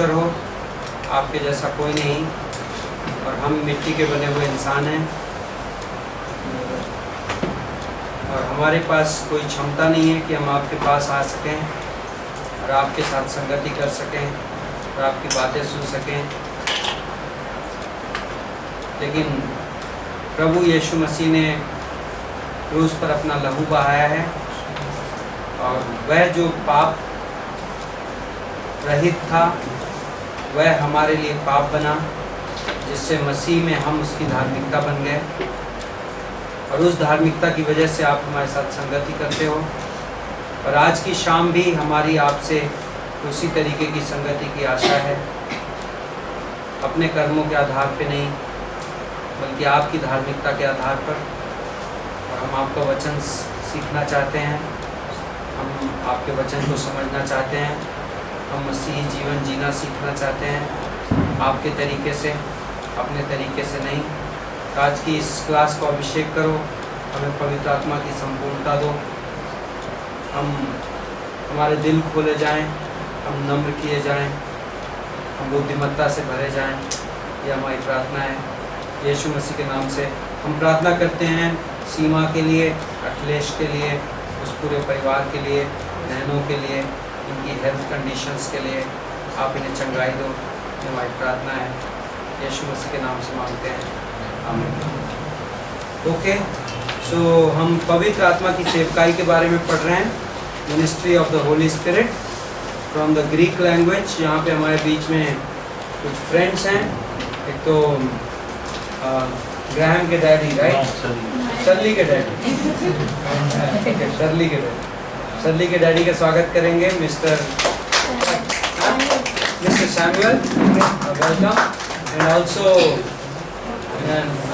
परमेश्वर हो, आपके जैसा कोई नहीं, और हम मिट्टी के बने हुए इंसान हैं और हमारे पास कोई क्षमता नहीं है कि हम आपके पास आ सकें और आपके साथ संगति कर सकें और आपकी बातें सुन सकें। लेकिन प्रभु यीशु मसीह ने क्रूस पर अपना लहू बहाया है और वह जो पाप रहित था वह हमारे लिए पाप बना, जिससे मसीह में हम उसकी धार्मिकता बन गए, और उस धार्मिकता की वजह से आप हमारे साथ संगति करते हो। और आज की शाम भी हमारी आपसे उसी तरीके की संगति की आशा है, अपने कर्मों के आधार पे नहीं बल्कि आपकी धार्मिकता के आधार पर। और हम आपका वचन सीखना चाहते हैं, हम आपके वचन को समझना चाहते हैं, हम मसीही जीवन जीना सीखना चाहते हैं आपके तरीके से, अपने तरीके से नहीं। तो आज की इस क्लास को अभिषेक करो, हमें पवित्र आत्मा की संपूर्णता दो, हम हमारे दिल खोले जाएं, हम नम्र किए जाएं, हम बुद्धिमत्ता से भरे जाएं। ये हमारी प्रार्थना है यीशु मसीह के नाम से हम प्रार्थना करते हैं। सीमा के लिए, अखिलेश के लिए, उस पूरे परिवार के लिए, बहनों के लिए, इनकी हेल्थ कंडीशंस के लिए आप इन्हें चंगाई दो, ये हमारी प्रार्थना है। यीशु मसीह के नाम से मांगते हैं, आमीन। ओके, सो हम पवित्र आत्मा की सेवकाई के बारे में पढ़ रहे हैं, ministry of the Holy spirit from the Greek language. यहाँ पे हमारे बीच में कुछ फ्रेंड्स हैं। एक तो ग्राहम के डैडी, राइट? शर्ली के डैडी, शर्ली के डैडी, शर्ली के डैडी का स्वागत करेंगे mister Samuel, welcome. And also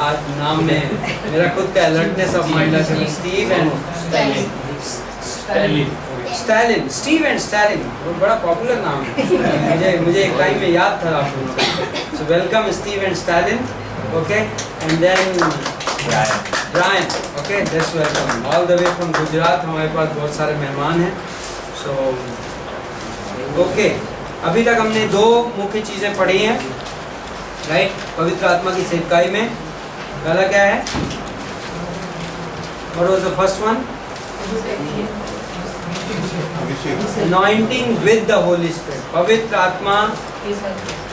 आज नाम में मेरा खुद का अलर्टनेस ऑफ माइंड है, Steve and Stalin, Steve and Stalin, वो बड़ा पॉपुलर नाम है, मुझे एक टाइम में याद था आप लोगों को। So welcome Steve and Stalin, okay. And then Brian, okay, just welcome all the way from Gujarat. हमारे पास बहुत सारे मेहमान हैं। सो ओके, अभी तक हमने दो मुख्य चीज़ें पढ़ी हैं, राइट? पवित्र आत्मा की सेवकाई में पहला क्या है? What was the first one? Anointing with the Holy Spirit, पवित्र आत्मा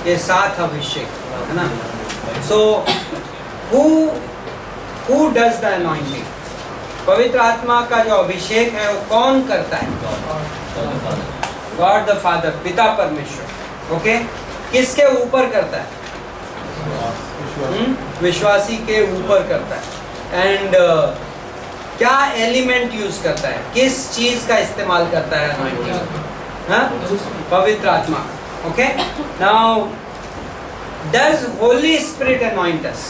के साथ अभिषेक, है ना? So who does the anointing? पवित्र आत्मा का जो अभिषेक है वो कौन करता है? गॉड द फादर, पिता परमेश्वर, ओके। किसके ऊपर करता है? विश्वासी के ऊपर करता है। एंड क्या एलिमेंट यूज करता है? किस चीज का इस्तेमाल करता है anointing? हाँ? पवित्र आत्मा, okay. Now does Holy Spirit anoint us?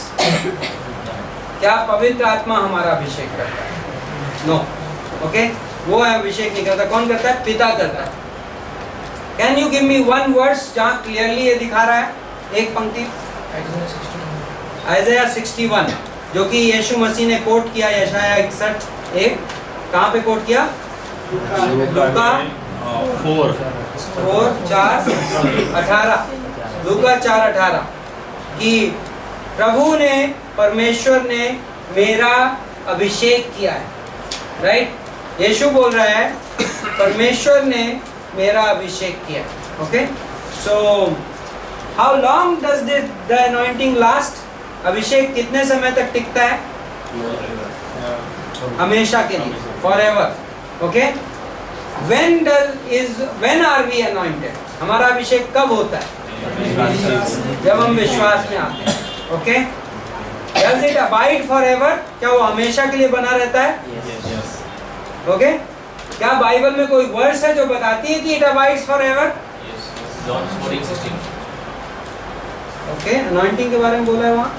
क्या पवित्र आत्मा हमारा अभिषेक करता है? नो, ओके, वो अभिषेक नहीं करता। कौन करता है? पिता करता है। Can you give me one verse जहाँ क्लियरली ये दिखा रहा है? एक पंक्ति, आइज़ाया 61, जो कि यीशु मसीह ने कोट किया, यशाया 61:1। कहाँ पे कोट किया? लूका 4:18, लूका 4:18 कि प्रभु ने, परमेश्वर ने मेरा अभिषेक किया है, राइट? यीशु बोल रहा है परमेश्वर ने मेरा अभिषेक किया है, okay. So how long does the anointing last? अभिषेक कितने समय तक टिकता है? हमेशा के लिए, forever, okay. when are we anointed? हमारा अभिषेक कब होता है? जब हम विश्वास में आते हैं, okay. Does it abide forever? क्या वो हमेशा के लिए बना रहता है? ओके। क्या बाइबल में कोई वर्स है जो बताती है कि it abides forever? Okay, anointing के बारे में बोला है वहाँ,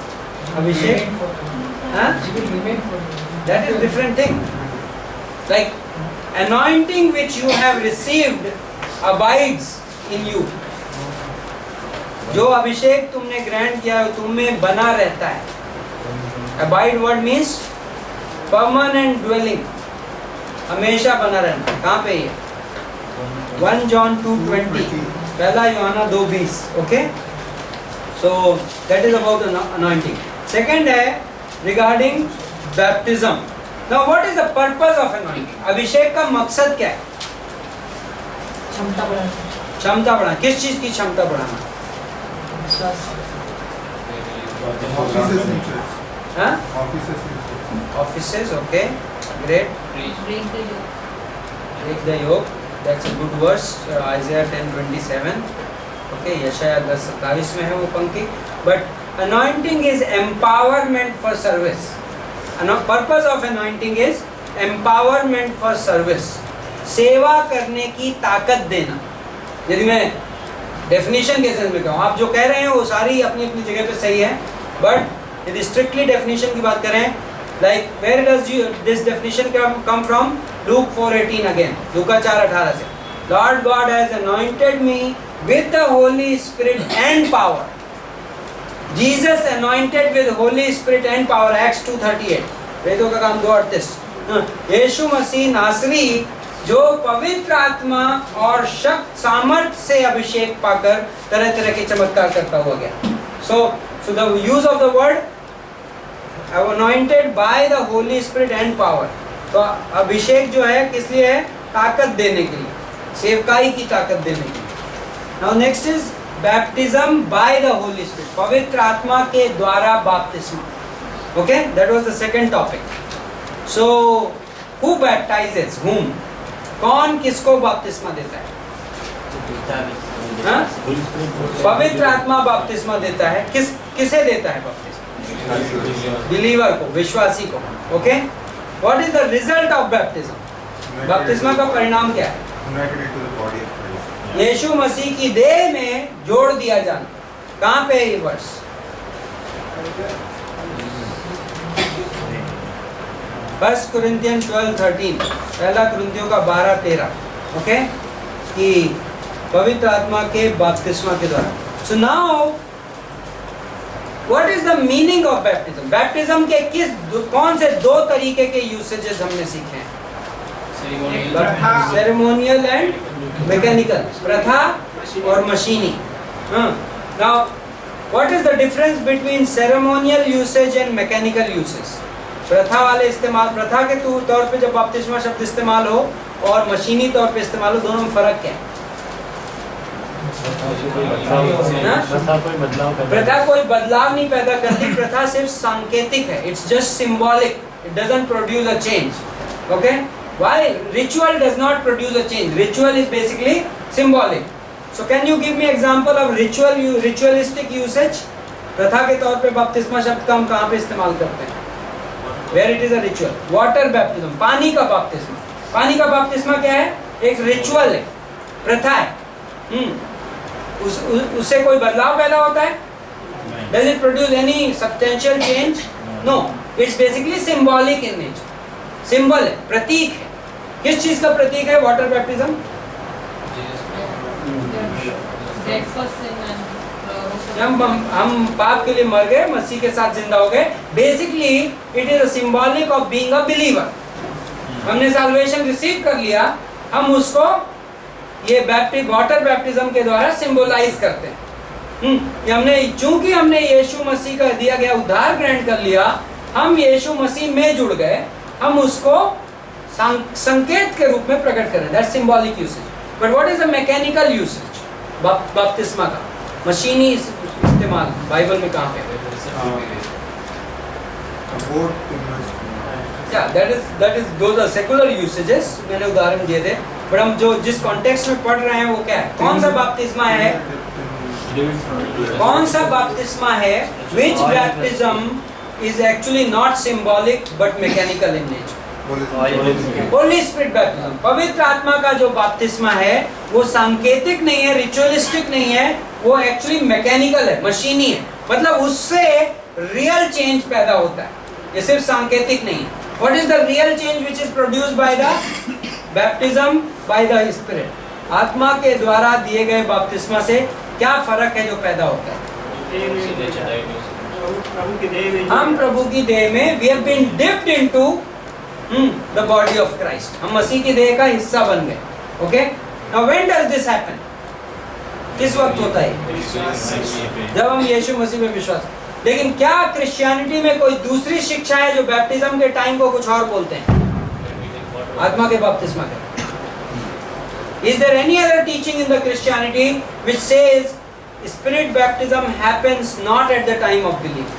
अभिषेक, हाँ? That is different thing. Like anointing which you have received abides in you. जो अभिषेक तुमने ग्रहण किया है तुम में बना रहता है। Abide word means permanent dwelling, हमेशा बना रहना। कहाँ पे ये? 1 John 2:20, पहला यूहन्ना 2:20, okay. So that is about anointing. Second है regarding baptism. Now what is the purpose of anointing? अभिषेक का मकसद क्या है? क्षमता बढ़ाना। क्षमता बढ़ाना। किस चीज की क्षमता बढ़ाना? हाँ? Offices, okay, great. Break the yoke. That's a good verse. Isaiah 10:27. Okay, यशायाह 10:27 में है वो पंक्ति. But anointing is empowerment for service. Purpose of anointing is empowerment for service. सेवा करने की ताकत देना. यदि मैं डेफिनेशन के सेंस में कहूँ, आप जो कह रहे हैं वो सारी अपनी अपनी जगह पे सही है, बट यदि स्ट्रिक्टली डेफिनेशन की बात करें, like where does this definition come from? Luke 4:18 again, लूका 4:18 से, Lord God has anointed me with the Holy Spirit and power. Jesus anointed with Holy Spirit and power, Acts 2:38. वेदों का काम 2:38. यीशु मसीह नासरी जो पवित्र आत्मा और शक्ति सामर्थ्य से अभिषेक पाकर तरह तरह के चमत्कार करता हुआ गया. So the use of the word anointed by the Holy Spirit and power. तो अभिषेक जो है किस लिए है? ताकत देने के लिए, सेवकाई की ताकत देने के लिए. Now next is baptism by the Holy Spirit. पवित्र आत्मा के द्वारा बपतिस्मा. Okay, that was the second topic. So who baptizes whom? कौन किसको बपतिस्मा देता है? हाँ? पवित्र आत्मा बपतिस्मा देता है. किसे देता है बपतिस्मा? बिलीवर को, विश्वासी को. Okay, what is the result of baptism? बपतिस्मा का परिणाम क्या है? यीशु मसीह की देह में जोड़ दिया जाना. कहाँ पे है ये वर्ष? 1 Corinthians 12:13, पहला कुरिन्थियों का 12:13. ओके, कि पवित्र आत्मा के बपतिस्मा के द्वारा. So now what is the meaning of baptism? Baptism के कौन से दो तरीके के यूसेजेस हमने सीखे हैं? Ceremonial and mechanical. प्रथा और मशीनी. Now what is the difference between ceremonial usage and mechanical usage? प्रथा वाले इस्तेमाल, प्रथा के तौर पे जब बपतिस्मा शब्द इस्तेमाल हो और मशीनी तौर पे इस्तेमाल हो, दोनों में फर्क क्या है? प्रथा कोई बदलाव नहीं पैदा करती. प्रथा सिर्फ सांकेतिक है. It's just symbolic. It doesn't produce a change. Okay, why ritual does not produce a change? Ritual is basically symbolic. So can you give me example of ritualistic usage? प्रथा के तौर पे बपतिस्मा शब्द का हम कहाँ पे इस्तेमाल करते हैं? Where it is a ritual. Water baptism, पानी का बपतिस्मा. पानी का बपतिस्मा क्या है? एक रिचुअल है, प्रथा है. उससे कोई बदलाव पैदा होता है? Does it produce any substantial change? No. It's basically symbolic in nature. Symbol है, प्रतीक है. किस चीज का प्रतीक है वाटर बैप्टिज्म? हम पाप के लिए मर गए, मसीह के साथ जिंदा हो गए. Basically it is a symbolic of being a believer. हमने साल्वेशन रिसीव कर लिया, हम उसको ये वाटर बैप्टिज्म के द्वारा सिंबलाइज करते हैं. चूंकि हमने यीशु मसीह का दिया गया उद्धार ग्रहण कर लिया, हम यीशु मसीह में जुड़ गए, हम उसको संकेत के रूप में प्रकट करें. That's symbolic usage. But what is the mechanical usage बपतिस्मा का? मशीनी इस्तेमाल बाइबल में कहाँ पे है? those are secular usages. मैंने उदाहरण दिए थे, बट हम जो जिस कॉन्टेक्स्ट में पढ़ रहे हैं वो क्या है? कौन सा बपतिस्मा है? कौन सा बपतिस्मा है? Which baptism is actually not symbolic but mechanical in nature? Holi spirit baptism. पवित्र आत्मा का जो बपतिस्मा है वो सांकेतिक नहीं है, रिचुअलिस्टिक नहीं है, वो एक्चुअली मैकेनिकल है, मशीनी है. मतलब उससे रियल चेंज पैदा होता है, ये सिर्फ सांकेतिक नहीं है. What is the real change which is produced by the baptism bye the spirit? आत्मा के द्वारा दिए गए बपतिस्मा से क्या फर्क है जो पैदा होता है? हम प्रभु की देह में we have been dipped into the body of Christ. हम मसीह की देह का हिस्सा बन गए. Okay? Now when does this happen? किस वक्त होता है? जब हम यीशु मसीह में विश्वास। लेकिन क्या क्रिश्चियनिटी में कोई दूसरी शिक्षा है जो बैप्टिज्म के टाइम को कुछ और बोलते हैं? आत्मा के बपतिस्मा के। Is there any other teaching in the Christianity which says spirit baptism happens not at the time of belief?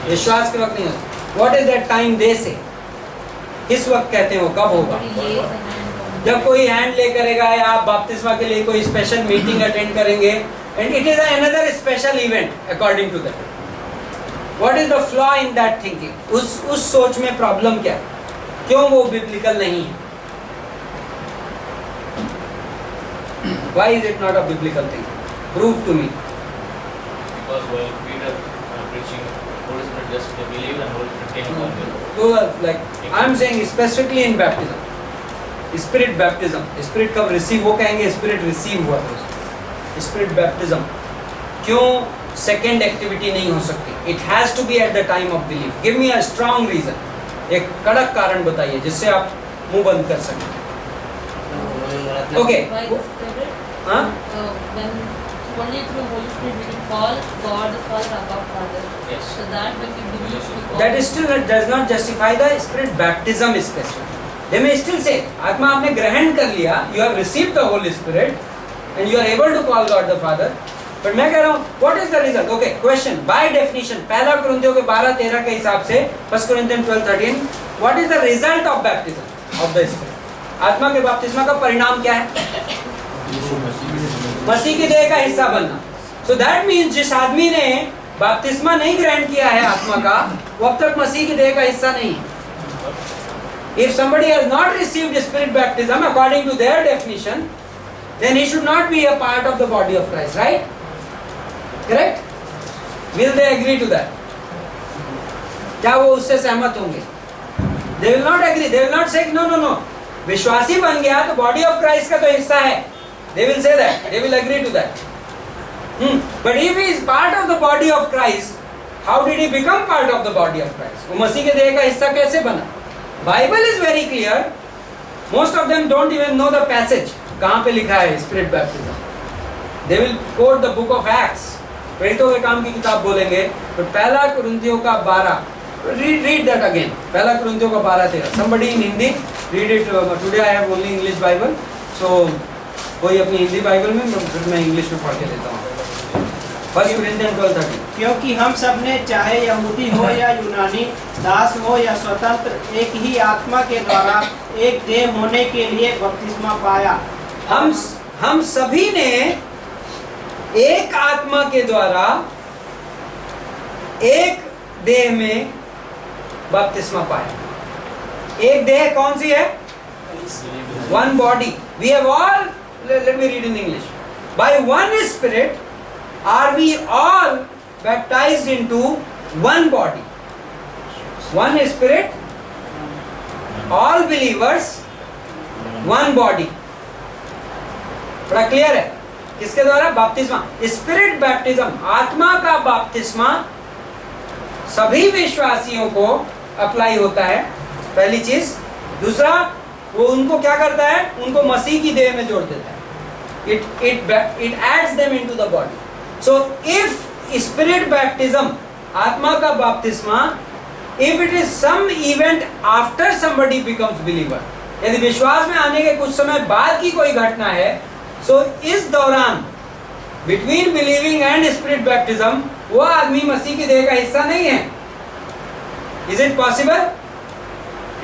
विश्वास के वक्त नहीं होता। What is that time they say? किस वक्त कहते हैं वो, कब होगा? जब कोई हैंड ले करेगा या आप बपतिस्मा के लिए कोई स्पेशल मीटिंग अटेंड करेंगे, and it is another special event according to them. What is the flaw in that thinking? उस सोच में प्रॉब्लम क्या है? क्यों वो बिब्लिकल नहीं है? Why is it not a biblical thing? Prove to me. Because while Peter preaching, Holy Spirit just they believe and Holy Spirit came upon them. So like I am saying specifically in baptism, spirit baptism, spirit कब receive, वो कहेंगे spirit receive हुआ था उसको। Spirit baptism क्यों second activity नहीं हो सकती? It has to be at the time of belief. Give me a strong reason. एक कड़क कारण बताइए जिससे आप मुंह बंद कर सकें। Okay. हाँ? When only through Holy Spirit we can call God the Father above Father. Yes. So that when we believe we call. That is still does not justify the spirit baptism specific. They may still say, आत्मा आपने ग्रहण कर लिया, you have received the Holy Spirit, and you are able to call God the Father. But मैं कह रहा हूँ, what is the result? Okay, question. By definition, पहला कुरिन्थियों के 12-13 के हिसाब से, 1 Corinthians 12-13, what is the result of baptism of the Spirit? आत्मा के बपतिस्मा का परिणाम क्या है? मसीह की देह का हिस्सा बनना। So that means जिस आदमी ने बपतिस्मा नहीं ग्रहण किया है आत्मा का, वो अब तक मसीह की देह का हिस्सा नहीं है। If somebody has not received spirit baptism according to their definition, then he should not be a part of the body of Christ, right? Correct? Will they agree to that? क्या वो उससे सहमत होंगे? They will not agree. They will not say no. विश्वासी बन गया तो body of Christ का तो हिस्सा है। They will say that. They will agree to that. But if he is part of the body of Christ, how did he become part of the body of Christ? वो मसीह के देह का हिस्सा कैसे बना? Bible is very clear. Most of them don't even know the passage. कहाँ पे लिखा है spirit baptism? They will quote the book of Acts. प्रेरितों के काम की किताब बोलेंगे, तो पहला कुरिन्थियों का 12. Read that again. पहला कुरिन्थियों का 12-13. Somebody in Hindi read it. Today I have only English Bible. So कोई अपनी हिंदी बाइबल में, फिर मैं इंग्लिश में पढ़ के देता हूँ। 1 Corinthians 12:13. क्योंकि हम सब ने चाहे यहूदी हो या यूनानी, दास हो या स्वतंत्र, एक ही आत्मा के द्वारा एक देह होने के लिए बपतिस्मा पाया। हम सभी ने एक आत्मा के द्वारा एक देह में बपतिस्मा पाया। एक देह कौन सी है? One body. We have all, let me read in English. By one Spirit are we all baptized into one body. One Spirit, all believers, one body. बड़ा क्लियर है? किसके द्वारा? बपतिस्मा। स्पिरिट बैप्टिज्म, आत्मा का बपतिस्मा सभी विश्वासियों को अप्लाई होता है, पहली चीज। दूसरा, वो उनको क्या करता है? उनको मसीह की देह में जोड़ देता है। It adds them into the body. So if spirit baptism, आत्मा का बपतिस्मा, if it is some event after somebody becomes believer, यदि विश्वास में आने के कुछ समय बाद की कोई घटना है, so इस दौरान between believing and spirit baptism वो आदमी मसीह की देह का हिस्सा नहीं है। Is it possible?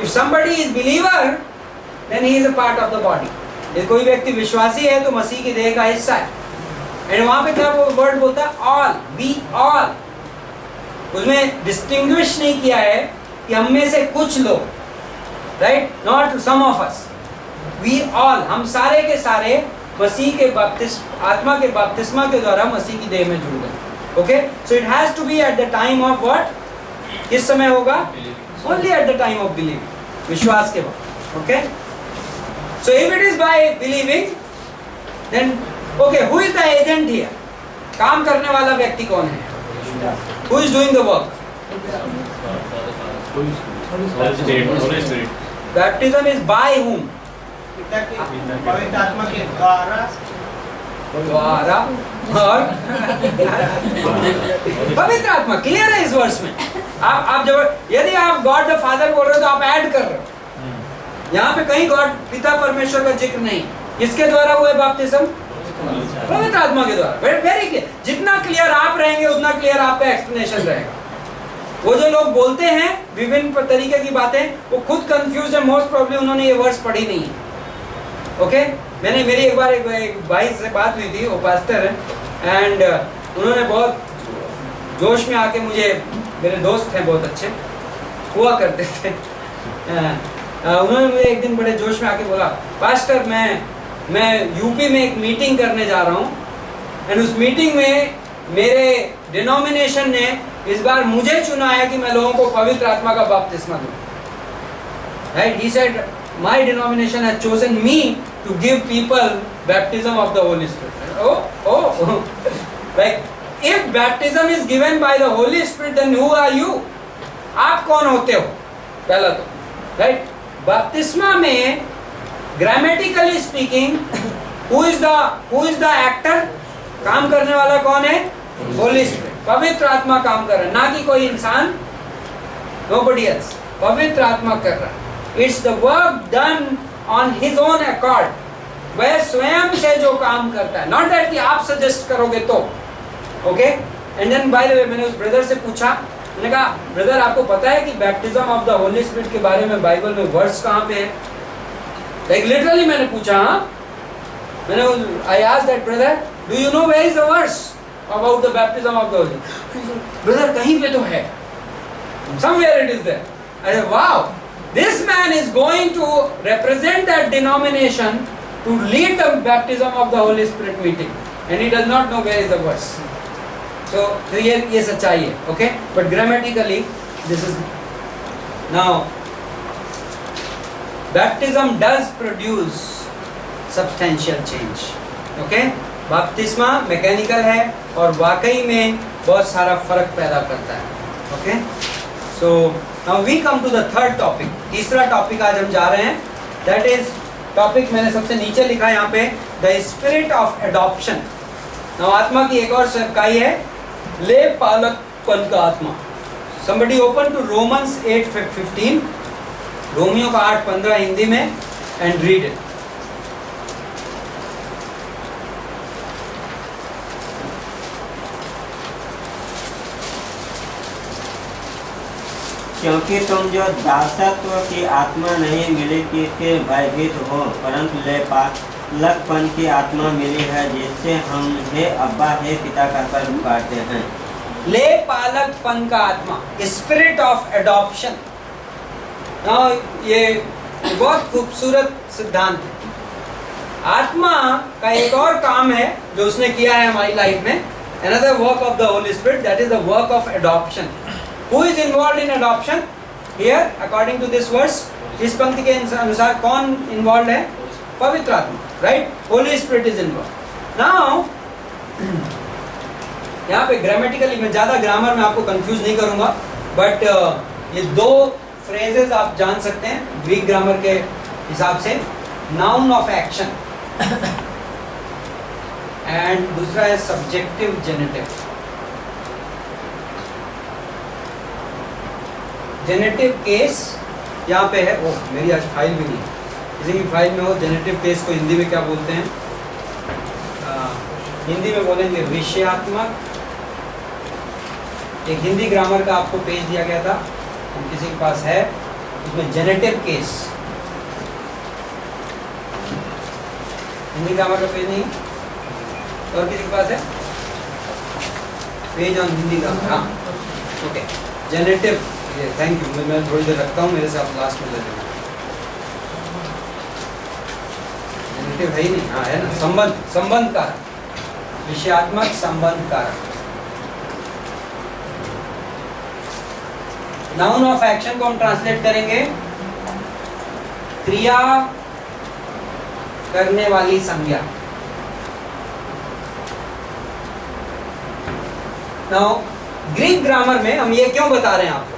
If somebody is believer, then he is a part of the body. यदि कोई व्यक्ति विश्वासी है तो मसीह की देह का हिस्सा है। एंड वहां पे क्या वो वर्ड बोलता है? All, be all. उसमें डिस्टिंग्विश नहीं किया है कि हम में से कुछ लोग, right? Not some of us, we all, हम सारे के सारे मसीह के बपतिस्मा, आत्मा के बपतिस्मा के द्वारा मसीह की देह में जुड़ गए। Okay, so it has to be at the time of what? किस समय होगा? Only at the time of believe, विश्वास के वक्त। Okay, so if it is by believing, then okay, who is the agent here? काम करने वाला व्यक्ति कौन है? Who is doing the work? Holy Spirit. Baptism is by whom? पिता के पवित्र आत्मा के द्वारा। द्वारा और पवित्र आत्मा। क्लियर है इस वर्ष में? आप जब यदि आप गॉड द फादर बोल रहे हो तो आप ऐड कर रहे हो। यहाँ पे कहीं गॉड पिता परमेश्वर का जिक्र नहीं। किसके द्वारा हुआ है बपतिस्म? पवित्र आत्मा के द्वारा। Very clear. जितना क्लियर आप रहेंगे उतना क्लियर आपका एक्सप्लेनेशन रहेगा। वो जो लोग बोलते हैं विभिन्न तरीके की बातें, वो खुद कंफ्यूज है। मोस्ट प्रोबेबली उन्होंने ये वर्ड्स पढ़ी नहीं है। ओके, मेरी एक बार एक भाई से बात हुई थी, वो पास्टर है, एंड उन्होंने बहुत जोश में आके मुझे, मेरे दोस्त हैं बहुत अच्छे हुआ करते थे, उन्होंने मुझे एक दिन बड़े जोश में आके बोला, पास्टर मैं यूपी में एक मीटिंग करने जा रहा हूँ, एंड उस मीटिंग में मेरे डिनोमिनेशन ने इस बार मुझे चुना है कि मैं लोगों को पवित्र आत्मा का बपतिस्मा दूं। Right? He said, my denomination has chosen me to give people baptism of the Holy Spirit. Oh, like if baptism is given by the Holy Spirit, then who are you? आप कौन होते हो? पहला तो, right? बपतिस्मा में grammatically speaking who is the actor? काम करने वाला कौन है? होली स्पिरिट, पवित्र आत्मा काम कर रहा है, ना कि कोई इंसान, nobody else. पवित्र आत्मा कर रहा है। It's the work done on his own accord. वह स्वयं से जो काम करता है, not that कि आप सजेस्ट करोगे तो, okay? And then by the way, मैंने उस ब्रदर से पूछा, मैंने कहा ब्रदर आपको पता है कि baptism of the Holy spirit के बारे में बाइबल में वर्ड्स कहाँ पे है? Like literally मैंने पूछा, मैंने I asked that brother, do you know where is the verse about the baptism of the Holy Spirit? Brother कहीं पे तो है, somewhere it is there. I said wow, this man is going to represent that denomination to lead the baptism of the Holy Spirit meeting, and he does not know where is the verse. So ये सच्चाई है, okay? But grammatically this is now baptism does produce substantial change, okay? बपतिस्मा mechanical है और वाकई में बहुत सारा फर्क पैदा करता है, okay? So now we come to the third topic. तीसरा टॉपिक आज हम जा रहे हैं, दैट इज टॉपिक मैंने सबसे नीचे लिखा है यहाँ पे, the spirit of adoption. Now आत्मा की एक और इकाई है ले पालकपन का आत्मा। समबडी ओपन टू रोमन्स 8:15, रोमियो का 8:15 हिंदी में, एंड रीड इट। क्योंकि तुम जो दासत्व की आत्मा नहीं मिली कि फिर भयभीत हो, परंतु ले पालकपन की आत्मा मिली है, जिससे हम हे अब्बा हे पिता का कर पुकारते हैं। ले पालकपन का आत्मा, स्पिरिट ऑफ एडॉप्शन। ये बहुत खूबसूरत सिद्धांत है। आत्मा का एक और काम है जो उसने किया है हमारी लाइफ में, another work of the Holy Spirit, that is the work of adoption. Who is involved in adoption here according to this verse? इस पंक्ति के अनुसार कौन इन्वॉल्व है? पवित्र आत्मा, right? Holi spirit is involve. Now यहाँ पे ग्रामेटिकली, मैं ज्यादा ग्रामर में आपको कंफ्यूज नहीं करूंगा, बट ये दो फ्रेजेस आप जान सकते हैं ग्रीक ग्रामर के हिसाब से, नाउन ऑफ एक्शन एंड दूसरा है सब्जेक्टिव जेनेटिव। जेनेटिव केस यहाँ पे है। ओह, मेरी आज फाइल भी नहीं है, किसी की फाइल में हो। जेनेटिव केस को हिंदी में क्या बोलते हैं? हिंदी में बोलेंगे विषयात्मक। एक हिंदी ग्रामर का आपको पेज दिया गया था, किसी के पास है, उसमें जेनेटिव केस, हिंदी ग्रामर का पेज नहीं है, और किसी के पास है पेज ऑन हिंदी ग्रामर? हाँ, ओके, जेनेटिव। थैंक यू, मैं थोड़ी देर रखता हूँ, मेरे से आप लास्ट में ले लेना। जेनेटिव है ही नहीं, हाँ है ना, संबंध कारक, विषयात्मक संबंध कारक। नाउन ऑफ एक्शन को हम ट्रांसलेट करेंगे क्रिया करने वाली संज्ञा। नाउ ग्रीक ग्रामर में हम ये क्यों बता रहे हैं आपको?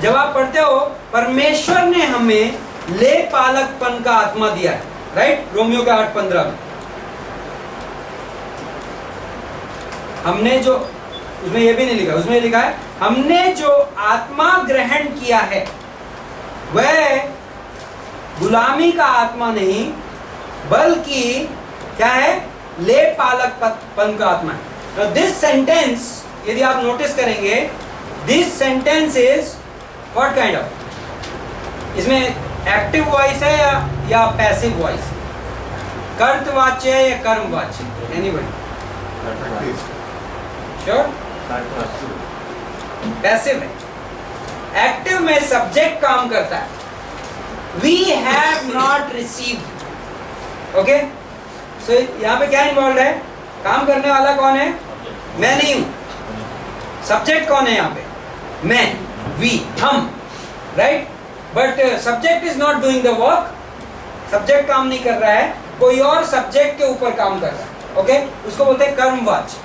जब आप पढ़ते हो परमेश्वर ने हमें ले पालकपन का आत्मा दिया है, राइट? रोमियो के 8:15 में हमने जो, उसमें ये भी नहीं लिखा, उसमें लिखा है हमने जो आत्मा ग्रहण किया है वह गुलामी का आत्मा नहीं बल्कि क्या है, ले पालकपन का आत्मा है। तो दिस सेंटेंस यदि आप नोटिस करेंगे, this sentence is what kind of, इसमें एक्टिव वॉइस है या पैसिव वॉइस, कर्तवाच्य है या कर्मवाच्य, एनीबॉडी श्योर? पैसिव है। एक्टिव में सब्जेक्ट काम करता है, we have not received, okay. सो यहां पे क्या इन्वॉल्व है, काम करने वाला कौन है, मैं नहीं हूं। सब्जेक्ट कौन है यहाँ पे, मैं, वी, हम, right. But subject is not doing the work, subject काम नहीं कर रहा है, कोई और सब्जेक्ट के ऊपर काम कर रहा है, ओके। उसको बोलते हैं कर्मवाच्य।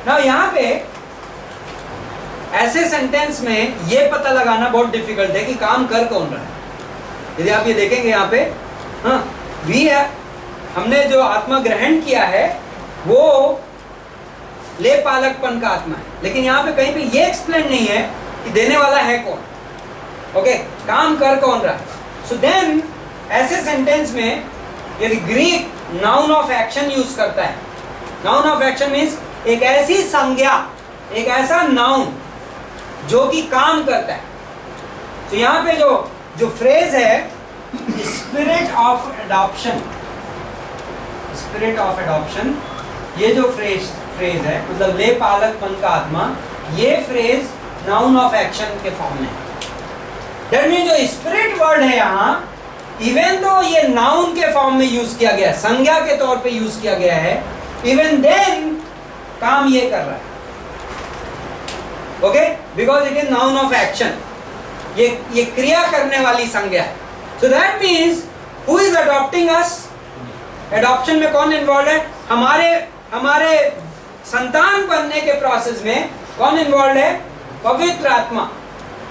नाउ यहाँ पे ऐसे सेंटेंस में ये पता लगाना बहुत डिफिकल्ट है कि काम कर कौन रहा है। यदि आप ये देखेंगे यहाँ पे, हाँ, वी है, हमने जो आत्मा ग्रहण किया है वो ले पालकपन का आत्मा है, लेकिन यहाँ पे कहीं पे ये एक्सप्लेन नहीं है कि देने वाला है कौन, ओके, काम कर कौन रहा है। सो देन ऐसे सेंटेंस में यदि Greek noun of action use करता है, नाउन ऑफ एक्शन मीन्स एक ऐसी संज्ञा, एक ऐसा नाउन जो कि काम करता है। तो यहाँ पे जो फ्रेज है spirit of adoption, spirit of adoption, ये जो फ्रेज है मतलब ले पालकपन का आत्मा, ये फ्रेज नाउन ऑफ एक्शन के फॉर्म में है। दैट मीन जो स्पिरिट वर्ड है यहाँ, इवन दो ये नाउन के फॉर्म में यूज किया गया है, संज्ञा के तौर पे यूज किया गया है, इवन देन काम ये कर रहा है, okay, because it is noun of action, ये क्रिया करने वाली संज्ञा है। So that means who is adopting us, adoption में कौन इन्वॉल्व है, हमारे संतान बनने के प्रोसेस में कौन इन्वॉल्व है, पवित्र आत्मा।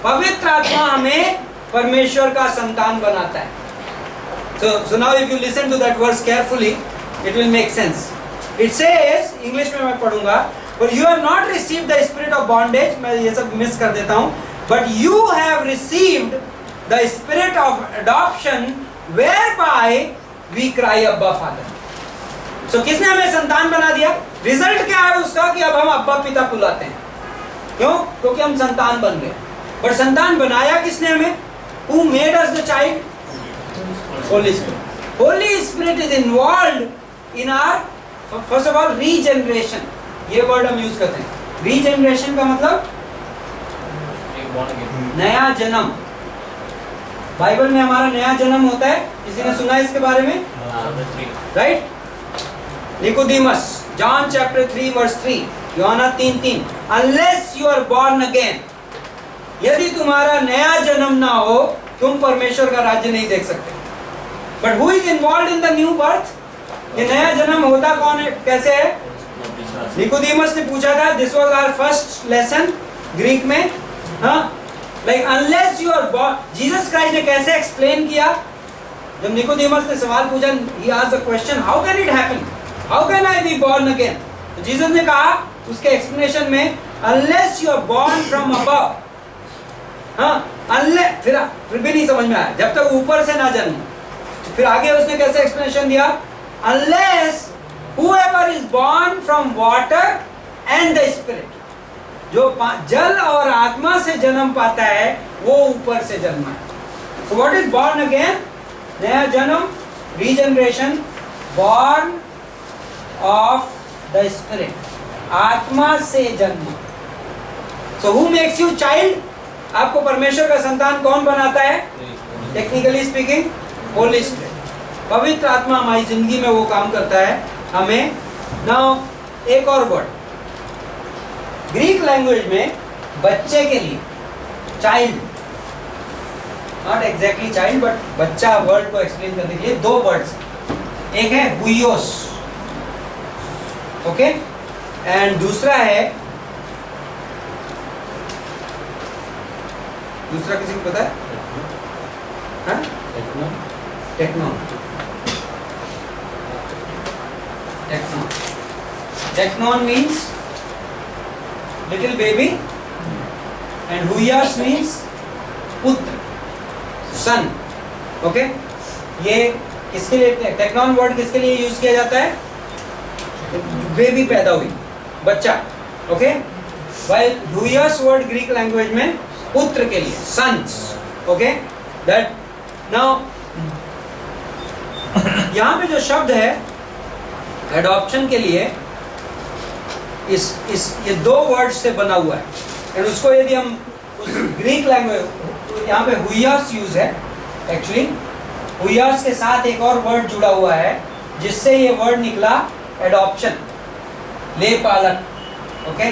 पवित्र आत्मा हमें परमेश्वर का संतान बनाता है। So now if you listen to that verse carefully, it will make sense. It says, English में मैं पढ़ूंगा, but you have not received the spirit of bondage, मैं ये सब मिस कर देता हूँ, but you have received the spirit of adoption whereby we cry Abba Father. So किसने हमें संतान बना दिया? रिजल्ट क्या है उसका कि अब हम अब्बा पिता बुलाते हैं, क्यों? क्योंकि हम संतान बन गए। पर संतान बनाया किसने हमें? Who made us the child? Holy Spirit. Holy Spirit is involved in our, first of all, regeneration. ये वर्ड हम यूज करते हैं। रीजनरेशन का मतलब नया जन्म। बाइबल में हमारा नया जन्म होता है, किसी ने सुना है इसके बारे में? Right? Nicodemus, John chapter 3 verse 3, यूहन्ना 3:3, unless you are born again, यदि तुम्हारा नया जन्म ना हो तुम परमेश्वर का राज्य नहीं देख सकते। But who is involve in the new birth? ये नया जन्म होता कौन है, कैसे है? निकोदेमस ने पूछा था, this was our first lesson Greek में, हाँ, like unless you are born. Jesus Christ ने कैसे एक्सप्लेन किया? जब निकोदेमस ने सवाल पूछा, he asked the question, how can it happen, how can I be born again? तो जीसस ने कहा उसके एक्सप्लेनेशन में, unless you are born from above, हाँ, अनलेस, फिर भी नहीं समझ में आया, जब तक ऊपर से ना जन्म। फिर आगे उसने कैसे एक्सप्लेनेशन दिया? Unless whoever is born from water and the spirit, जो जल और आत्मा से जन्म पाता है वो ऊपर से जन्मा है। So what is born again? नया जन्म, regeneration, born of the spirit, आत्मा से जन्म। So who makes you child? आपको परमेश्वर का संतान कौन बनाता है? टेक्निकली स्पीकिंग, होली स्पिरिट, पवित्र आत्मा हमारी जिंदगी में वो काम करता है हमें। नाउ एक और वर्ड ग्रीक लैंग्वेज में बच्चे के लिए, child, not exactly child but बच्चा वर्ड को एक्सप्लेन करने के लिए दो वर्ड्स, एक है हुइयोस, ओके, एंड दूसरा है, दूसरा किसी को पता है? हाँ? टेक्नो। Teknon means little baby, and huios means पुत्र, सन। ओके, ये किसके लिए, टेक्नॉन वर्ड किसके लिए यूज किया जाता है? बेबी पैदा हुई, बच्चा। Okay, while huios word Greek language में पुत्र के लिए, सन्स। ओके, दैट नाउ यहां पे जो शब्द है एडॉप्शन के लिए, ये दो वर्ड से बना हुआ है, और उसको यदि हम उस ग्रीक लैंग्वेज, यहाँ पे हुइयास यूज है एक्चुअली, हुइयास के साथ एक और वर्ड जुड़ा हुआ है जिससे ये वर्ड निकला एडॉप्शन, ले पालक। ओके,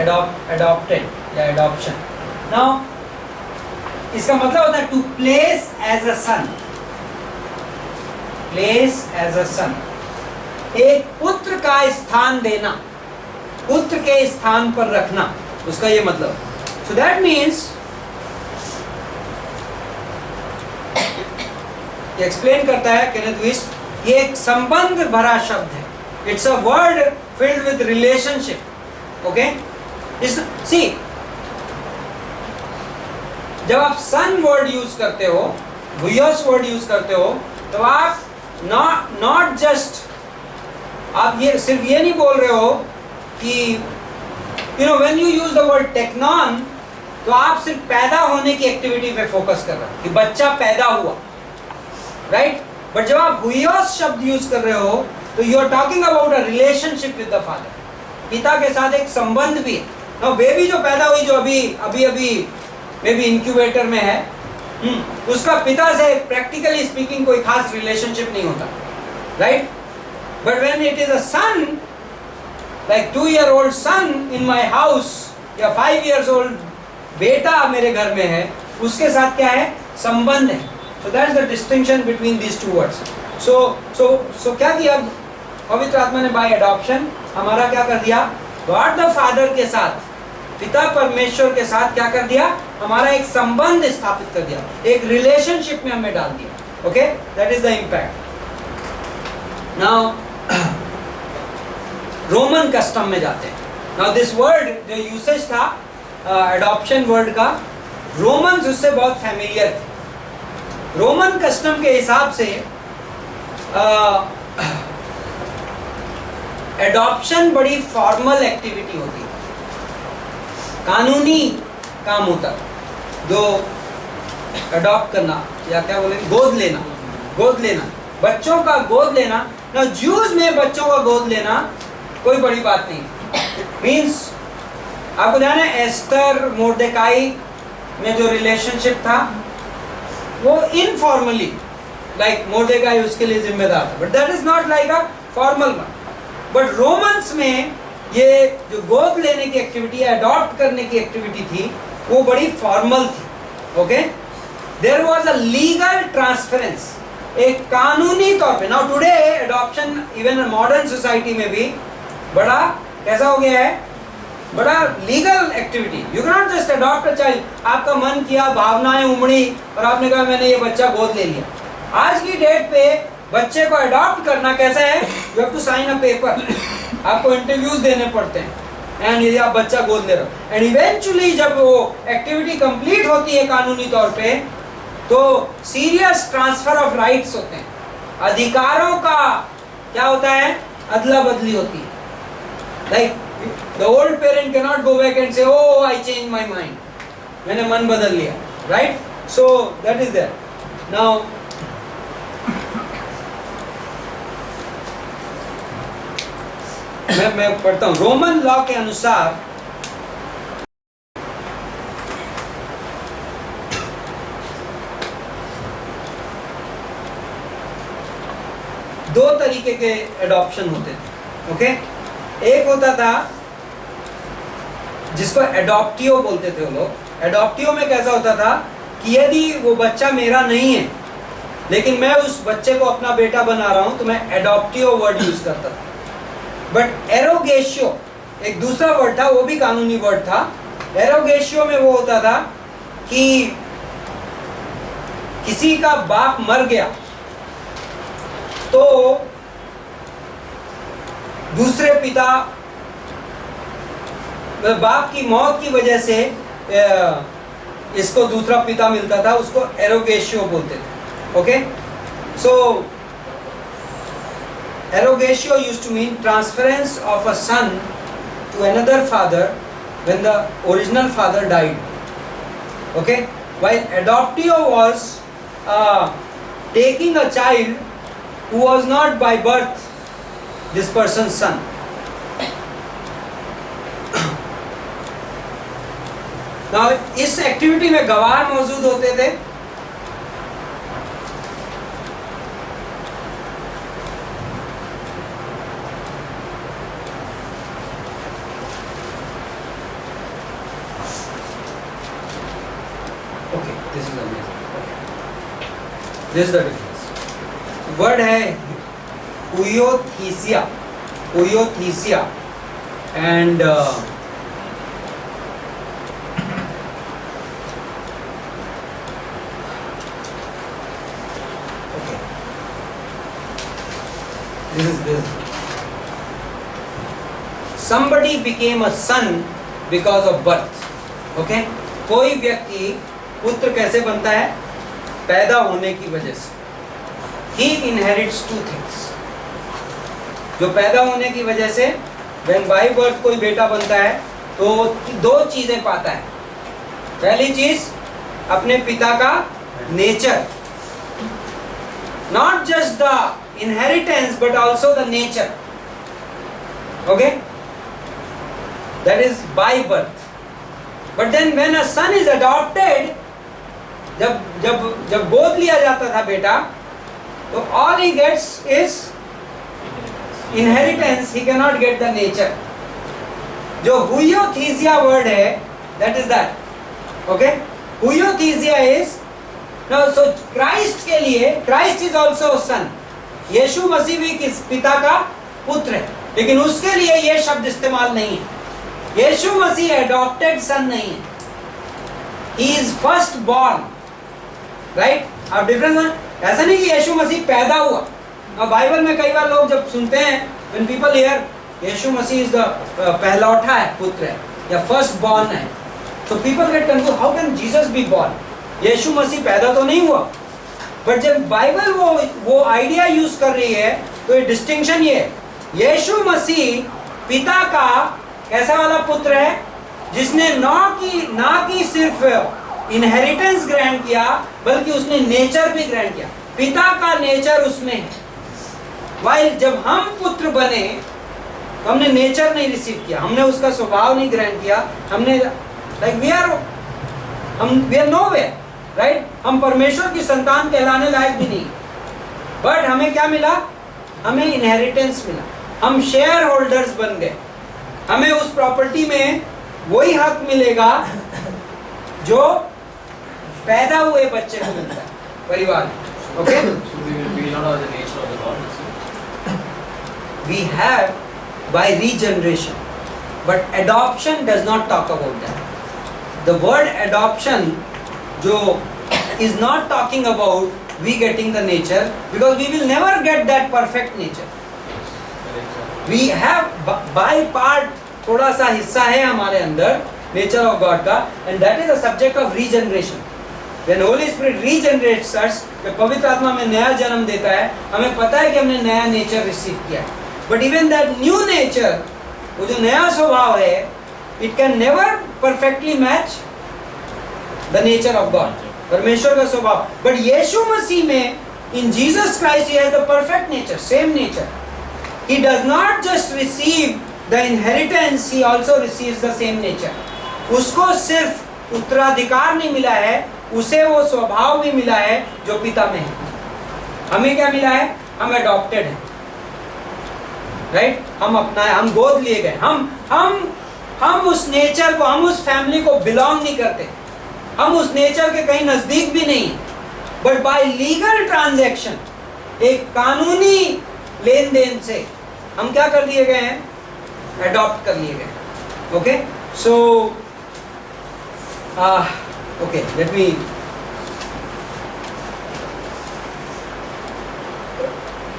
एडॉप्टेड या एडॉप्शन। नाउ इसका मतलब होता है to place as a son, place as a son, एक पुत्र का स्थान देना, पुत्र के स्थान पर रखना, उसका ये मतलब। सो दैट मीन्स, एक्सप्लेन करता है केनेथ विस्ट, ये एक संबंध भरा शब्द है, it's a word filled with relationship. Okay, see, जब आप सन वर्ड यूज करते हो, हुइयास वर्ड यूज करते हो, तो आप नॉट जस्ट, आप ये सिर्फ ये नहीं बोल रहे हो कि when you use the word teknon, तो आप सिर्फ पैदा होने की एक्टिविटी पे फोकस कर रहे हो कि बच्चा पैदा हुआ, राइट? बट जब आप हुइयास शब्द यूज कर रहे हो, तो you are talking about a relationship with the father, पिता के साथ एक संबंध भी है। नाउ बेबी जो पैदा हुई, जो अभी मे बी इंक्यूबेटर में है, उसका पिता से प्रैक्टिकली स्पीकिंग कोई खास रिलेशनशिप नहीं होता, right? But when it is a son, like 2-year-old son in my house, या 5 years old बेटा मेरे घर में है, उसके साथ क्या है? संबंध है। So that's the distinction between these two words. So क्या किया पवित्र आत्मा ने? बाय एडॉप्शन हमारा क्या कर दिया? गॉड द फादर के साथ, पिता परमेश्वर के साथ क्या कर दिया? हमारा एक संबंध स्थापित कर दिया, एक रिलेशनशिप में हमें डाल दिया। Okay, that is the impact. Now Roman custom में जाते हैं। नाउ दिस वर्ड जो यूसेज था एडॉप्शन वर्ड का, रोमन्स उससे बहुत फैमिलियर थे। रोमन कस्टम के हिसाब से एडॉप्शन बड़ी फॉर्मल एक्टिविटी होती है, कानूनी काम होता है, जो अडॉप्ट करना या क्या बोलेंगे, गोद लेना, बच्चों का गोद लेना। ना ज्यूज में बच्चों का गोद लेना कोई बड़ी बात नहीं। मीन्स आपको ध्यान है एस्टर मोर्देकाई में जो रिलेशनशिप था वो इनफॉर्मली, लाइक मोर्देकाई उसके लिए जिम्मेदार था, but that is not like a formal one. But Romans में ये जो गोद लेने की एक्टिविटी, अडॉप्ट करने की एक्टिविटी थी, वो बड़ी फॉर्मल थी। Okay, there was a legal transference, एक कानूनी तौर पे। Now today adoption even modern society में भी बड़ा कैसा हो गया है, बड़ा legal activity. You can not just adopt a child. आपका मन किया, भावनाएं उमड़ी और आपने कहा मैंने ये बच्चा गोद ले लिया। आज की डेट पे बच्चे को अडॉप्ट करना कैसा है? You have to sign a paper, आपको इंटरव्यूज देने पड़ते हैं, एंड यदि आप बच्चा गोद ले रहे हो, एंड इवेंचुअली जब वो एक्टिविटी कंप्लीट होती है कानूनी तौर पे, तो सीरियस ट्रांसफर ऑफ राइट्स होते हैं, अधिकारों का क्या होता है? अदला बदली होती है। Like the old parent can not go back and से ओ आई चेंज माई माइंड, मैंने मन बदल लिया, right? So that is that. Now मैं पढ़ता हूं, रोमन लॉ के अनुसार दो तरीके के एडॉप्शन होते थे। ओके, एक होता था जिसको एडॉप्टियो बोलते थे वो लोग। एडॉप्टियो में कैसा होता था कि यदि वो बच्चा मेरा नहीं है लेकिन मैं उस बच्चे को अपना बेटा बना रहा हूं, तो मैं एडॉप्टियो वर्ड यूज करता था। बट एरोगेशियो एक दूसरा वर्ड था, वो भी कानूनी वर्ड था। एरोगेशियो में वो होता था कि किसी का बाप मर गया तो दूसरे पिता तो बाप की मौत की वजह से इसको दूसरा पिता मिलता था, उसको एरोगेशियो बोलते थे। Okay, so arrogatio used to mean transference of a son to another father when the original father died. Okay, while adoptio was taking a child who was not by birth this person's son. Now इस activity में गवाह मौजूद होते थे। Okay, this is amazing. Okay. This is the difference. Word है huiothesia, and okay, this. Somebody became a son because of birth. Okay, कोई व्यक्ति पुत्र कैसे बनता है? पैदा होने की वजह से। He inherits two things. जो पैदा होने की वजह से when by birth कोई बेटा बनता है तो दो चीजें पाता है। पहली चीज अपने पिता का nature, not just the inheritance but also the nature. Okay, that is by birth. But then when a son is adopted, जब गोद लिया जाता था बेटा, तो all he gets is inheritance, he cannot get the nature. जो huiothesia word है, that is that. Okay, huiothesia is now, so Christ के लिए, Christ is also a son. यीशु मसीह भी किस पिता का पुत्र है, लेकिन उसके लिए ये शब्द इस्तेमाल नहीं है। यीशु मसीह एडॉप्टेड सन नहीं है, he is first born, right. अब डिफरेंस है, ऐसा नहीं कि यीशु मसीह पैदा हुआ। अब बाइबल में कई बार लोग जब सुनते हैं, व्हेन पीपल हियर यीशु मसीह इज द पहलौठा है, पुत्र है या फर्स्ट बॉर्न है, तो people get confuse, how can Jesus be born? यीशु मसीह पैदा तो नहीं हुआ। बट जब बाइबल वो आइडिया यूज कर रही है तो ये डिस्टिंक्शन ये है, यीशु मसीह पिता का कैसा वाला पुत्र है जिसने ना कि सिर्फ इनहेरिटेंस ग्रहण किया बल्कि उसने नेचर भी ग्रहण किया। पिता का नेचर उसमें है। वाइल जब हम पुत्र बने तो हमने नेचर नहीं रिसीव किया, हमने उसका स्वभाव नहीं ग्रहण किया, हमने like we are nowhere, right. हम परमेश्वर की संतान कहलाने लायक भी नहीं, बट हमें क्या मिला? हमें इनहेरिटेंस मिला, हम शेयर होल्डर्स बन गए। हमें उस प्रॉपर्टी में वही हक मिलेगा जो पैदा हुए बच्चे को मिलता है, परिवार। Okay, we have by regeneration, but adoption does not talk about that. The word adoption जो is not talking about we getting the nature, because we will never get that perfect nature. We have by part थोड़ा सा हिस्सा है हमारे अंदर nature of God का, and that is the subject of regeneration. When Holy Spirit regenerates us, जब पवित्र आत्मा में नया जन्म देता है, हमें पता है कि हमने नया नेचर रिसीव किया है। But even that new nature, वो जो नया स्वभाव है, it can never perfectly match the nature of God, परमेश्वर का स्वभाव। बट यीशु मसीह में, इन Jesus Christ, he has the perfect nature, same nature. He does not just receive the inheritance, he also receives the same nature. उसको सिर्फ उत्तराधिकार नहीं मिला है, उसे वो स्वभाव भी मिला है जो पिता में है। हमें क्या मिला है? हम अडॉप्टेड हैं, राइट। हम अपना है, हम गोद लिए गए। हम उस नेचर को, हम उस फैमिली को बिलोंग नहीं करते, हम उस नेचर के कहीं नजदीक भी नहीं है। बट बाय लीगल ट्रांजैक्शन, एक कानूनी लेन देन से हम क्या कर लिए गए हैं? अडॉप्ट कर लिए गए। Okay, so okay, let me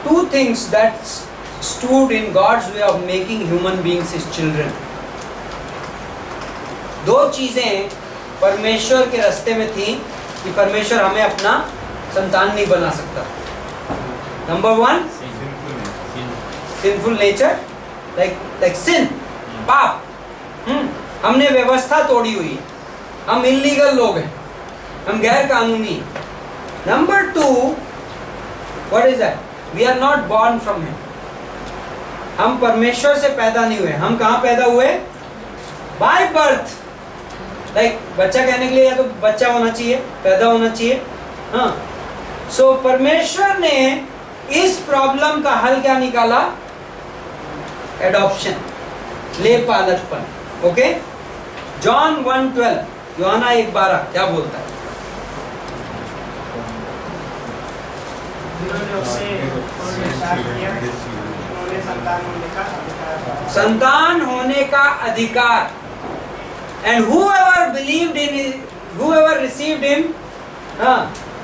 two things that stood in God's way of making human beings his children. दो चीजें परमेश्वर के रास्ते में थी कि परमेश्वर हमें अपना संतान नहीं बना सकता। नंबर 1, सिंफुल नेचर, लाइक सिन, पाप। हमने व्यवस्था तोड़ी हुई है, हम इलीगल लोग हैं, हम गैर कानूनी हैं। Number 2, what is that? We are not born from him. हम परमेश्वर से पैदा नहीं हुए। हम कहाँ पैदा हुए? By birth. लाइक बच्चा कहने के लिए या तो बच्चा होना चाहिए, पैदा होना चाहिए। हाँ, सो परमेश्वर ने इस प्रॉब्लम का हल क्या निकाला? एडॉप्शन, ले पालकपन। ओके, जॉन 1:12, यूहन्ना 1:12 क्या बोलता है? जिन्होंने उससे स्टार्ट किया, उन्होंने संतान होने का अधिकार। संतान होने का अधिकार। And whoever received him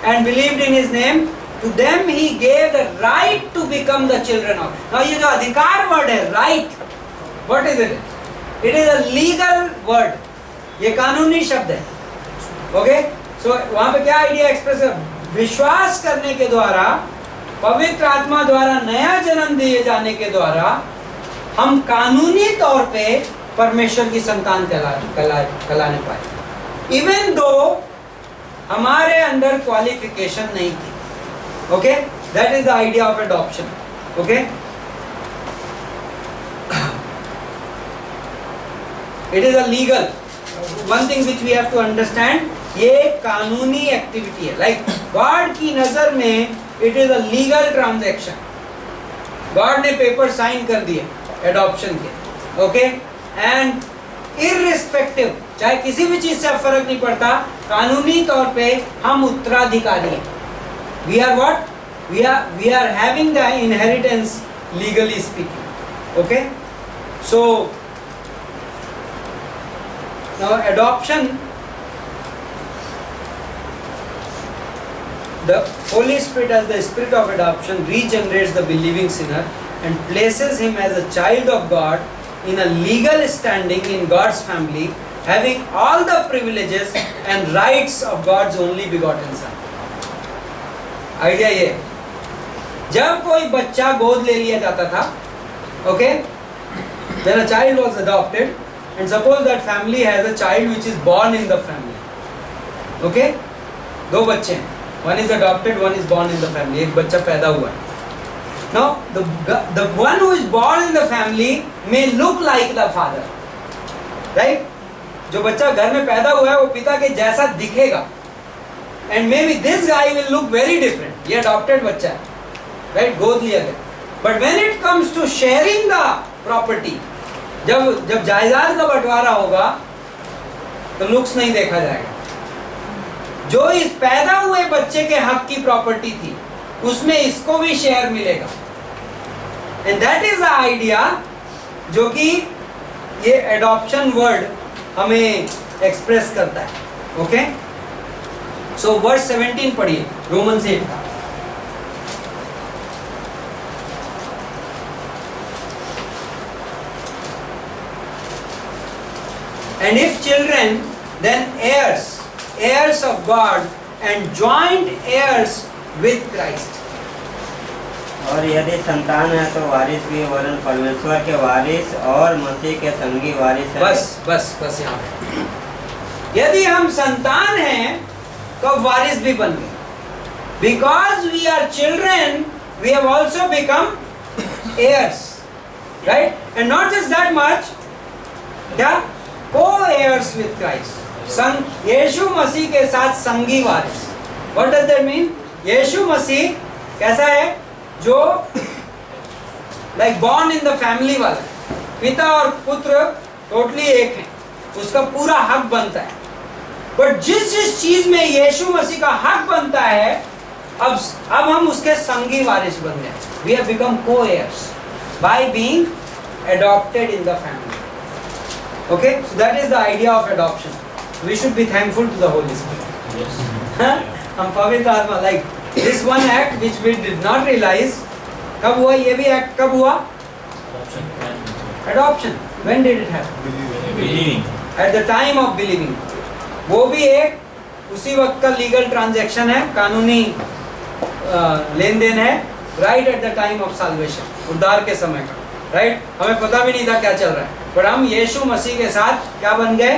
and believed in his name, to them he gave the right to become the children of. Now ये जो अधिकार वर्ड है, right, what is it? It is a legal word. ये कानूनी शब्द है। Okay, सो वहां पे क्या आइडिया एक्सप्रेस है? विश्वास करने के द्वारा, पवित्र आत्मा द्वारा नया जन्म दिए जाने के द्वारा हम कानूनी तौर पे परमेश्वर की संतान कहलाने पाए, इवन दो हमारे अंदर क्वालिफिकेशन नहीं थी। Okay, that is the idea of adoption. Okay, it is a legal one thing which we have to understand. ये कानूनी एक्टिविटी है। लाइक गॉड की नजर में it is a legal transaction. God ने पेपर साइन कर दिए एडॉप्शन के। ओके, एंड इररिस्पेक्टिव, चाहे किसी भी चीज से फर्क नहीं पड़ता, कानूनी तौर पे हम उत्तराधिकारी हैं। We are what? We are having the inheritance legally speaking. Okay, so now adoption, the Holy Spirit as the spirit of adoption regenerates the believing sinner and places him as a child of God in a legal standing in God's family, having all the privileges and rights of God's only begotten son. Idea ये, जब कोई बच्चा गोद ले लिया जाता था, okay, when a child was adopted, and suppose that family has a child which is born in the family, okay, दो बच्चे हैं, one is adopted, one is born in the family, एक बच्चा पैदा हुआ है। Now the one who is born in the family may look like the father, right? जो बच्चा घर में पैदा हुआ है वो पिता के जैसा दिखेगा, and maybe this guy will look very different. ये adopted बच्चा है, right? गोद लिया गया। But when it comes to sharing the property, जब जायदाद का बंटवारा होगा तो लुक्स नहीं देखा जाएगा। जो इस पैदा हुए बच्चे के हक की प्रॉपर्टी थी उसमें इसको भी शेयर मिलेगा। And that is the idea जो कि ये एडॉप्शन वर्ड हमें एक्सप्रेस करता है। ओके, सो वर्स 17 पढ़िए, रोमन्स 8 का। And if children then heirs of God and joint heirs with Christ. और यदि संतान है तो वारिस भी, वरन परमेश्वर के वारिस और मसीह के संगी वारिस है। बस यहाँ पे यदि हम संतान हैं तो वारिस भी बन गए। Because we are children, we have also become heirs, right? And not just that much, क्या? Co-heirs with Christ. यीशु मसीह के साथ संगी वारिस। What does that mean? यीशु मसीह कैसा है? जो like born in the family वाला, पिता और पुत्र टोटली एक हैं, उसका पूरा हक बनता है। बट जिस चीज में यीशु मसीह का हक बनता है, अब हम उसके संगी वारिस बन गए। We have become co-heirs by being adopted in the family. Okay, so that is the idea of adoption. We should be thankful to the Holy Spirit. Yes. हम पवित्र आत्मा, like this one act which we did not realize, कब हुआ? ये भी act कब हुआ? Adoption. When did it happen? Believing. Eight the time of believing, वो भी एक उसी वक्त का लीगल ट्रांजैक्शन है, कानूनी लेन देन है, right eight the time of solvation, उद्धार के समय का, राइट। हमें पता भी नहीं था क्या चल रहा है, पर हम यीशु मसीह के साथ क्या बन गए,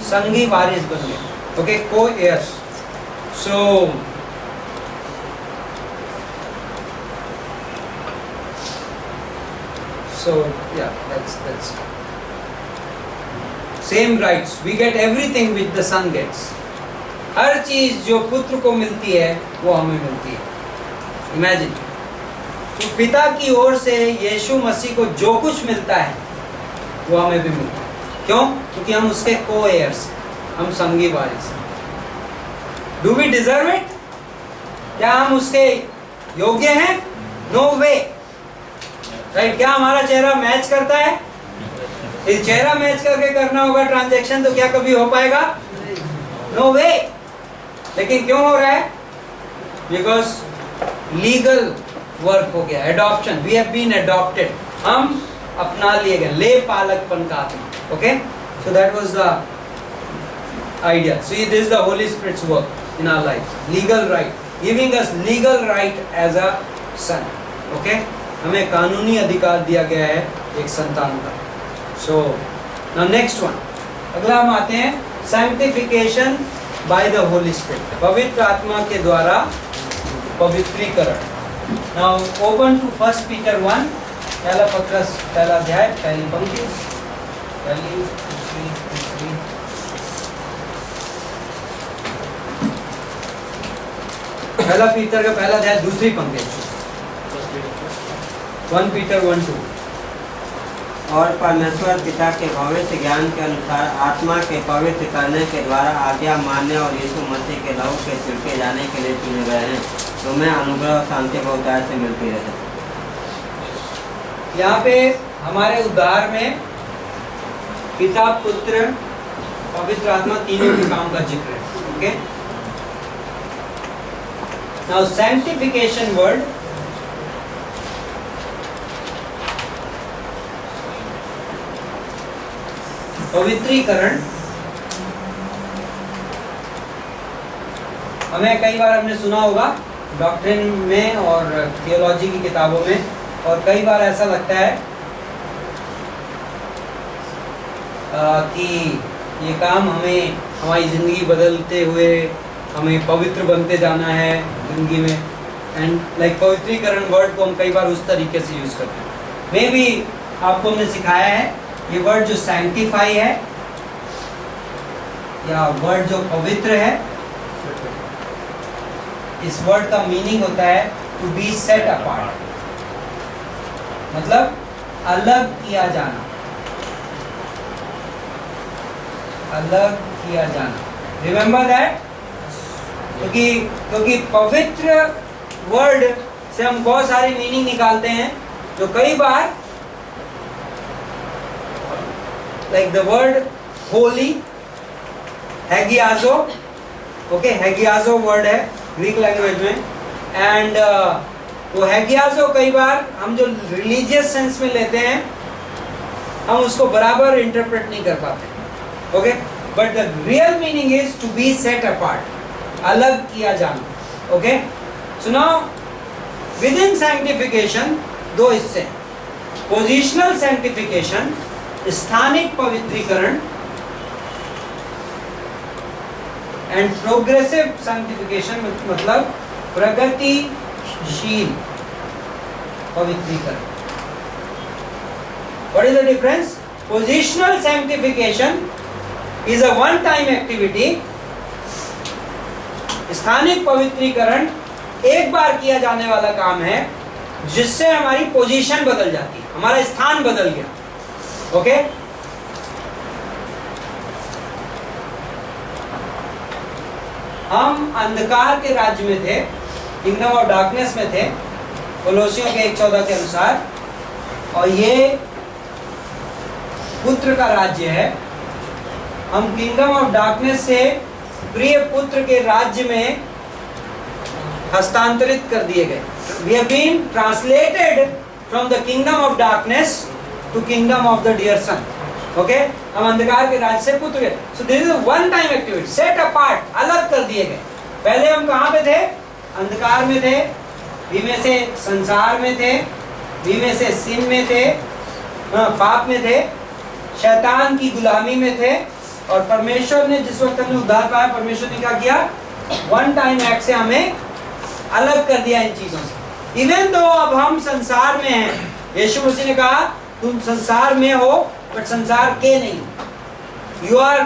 संगी वारिस बन गए, ओके, को years. So yeah, that's same rights. We get everything which the son gets. हर चीज जो पुत्र को मिलती है वो हमें मिलती है। Imagine, तो पिता की ओर से यीशु मसीह को जो कुछ मिलता है वो हमें भी मिलता है। क्यों? क्योंकि हम उसके को-एयर्स, हम संगी वारिस। Do we deserve it? क्या हम उसके योग्य हैं? No way. राइट, क्या हमारा चेहरा मैच करता है? इस चेहरा मैच करके करना होगा ट्रांजैक्शन तो क्या कभी हो पाएगा? नो वे। लेकिन क्यों हो रहा है? बिकॉज लीगल वर्क हो गया, adoption, we have been adopted, हम अपना लिए गए, ले पालकपन का आत्मा, okay. So that was the idea. So this is the Holy Spirit's work in our life, legal right, giving us legal right as a son, okay. हमें कानूनी अधिकार दिया गया है एक संतान का। सो नाउ नेक्स्ट वन, अगला हम आते हैं sanctification bye the Holy Spirit, पवित्र आत्मा के द्वारा पवित्रीकरण। नाउ ओपन टू 1 पीटर 1, पहला पत्रस, पहला अध्याय, पहली पंक्ति, पहली दूसरी तीसरी। पहला पीटर का पहला अध्याय दूसरी पंक्ति, 1 पीटर 1:2। और परमेश्वर पिता के भविष्य ज्ञान के अनुसार आत्मा के पवित्र करने के द्वारा आज्ञा मानने और यीशु मसीह के लहू के छिड़के जाने के लिए चुने गए हैं, तुम्हें अनुग्रह और शांति बहुतायत से मिलती रहे। यहाँ पे हमारे उद्धार में पिता, पुत्र, पवित्र आत्मा तीनों के काम का जिक्र है, ओके। नाउ सैंक्टिफिकेशन वर्ड, पवित्रीकरण, हमें कई बार हमने सुना होगा डॉक्ट्रिन में और थियोलॉजी की किताबों में, और कई बार ऐसा लगता है कि ये काम हमें हमारी ज़िंदगी बदलते हुए हमें पवित्र बनते जाना है ज़िंदगी में, एंड लाइक पवित्रीकरण वर्ड को हम कई बार उस तरीके से यूज़ करते हैं। मे भी आपको हमने सिखाया है ये वर्ड जो सैंक्टिफाई है या वर्ड जो पवित्र है, इस वर्ड का मीनिंग होता है टू बी सेट अपार्ट, मतलब अलग किया जाना, अलग किया जाना। रिमेंबर दैट, क्योंकि पवित्र वर्ड से हम बहुत सारी मीनिंग निकालते हैं, जो कई बार like the word holy, hagiazo, okay, hagiazo word है ग्रीक लैंग्वेज में, एंड वो hagiazo कई बार हम जो रिलीजियस सेंस में लेते हैं हम उसको बराबर इंटरप्रेट नहीं कर पाते, okay, but the real meaning is to be set apart, अलग किया जाना, okay. So now within sanctification दो हिस्से, पोजिशनल सैंक्टिफिकेशन, स्थानिक पवित्रीकरण, एंड प्रोग्रेसिव सैंक्टिफिकेशन, मतलब प्रगतिशील पवित्रीकरण। What is the difference? Positional sanctification is a one-time activity. स्थानिक पवित्रीकरण एक बार किया जाने वाला काम है जिससे हमारी पोजीशन बदल जाती है, हमारा स्थान बदल गया, ओके। हम अंधकार के राज्य में थे, किंगडम ऑफ डार्कनेस में थे, कोलोसियों के 1:14 के अनुसार, और ये पुत्र का राज्य है। हम किंगडम ऑफ डार्कनेस से प्रिय पुत्र के राज्य में हस्तांतरित कर दिए गए। We have been translated from the kingdom of darkness to kingdom of the dear son. Okay, हम अंधकार के राज्य से पुत्र गए। सो this is one time activity, set apart, अलग कर दिए गए। पहले हम कहाँ पे थे? अंधकार में थे, बी में से संसार में थे, बी में से सिन में थे, पाप में थे, शैतान की गुलामी में थे। और परमेश्वर ने जिस वक्त हमने उद्धार पाया, परमेश्वर ने क्या किया? वन टाइम एक्ट से हमें अलग कर दिया इन चीजों से। इवन दो अब हम संसार में हैं, यीशु मसीह ने कहा तुम संसार में हो बट संसार के नहीं हो। You are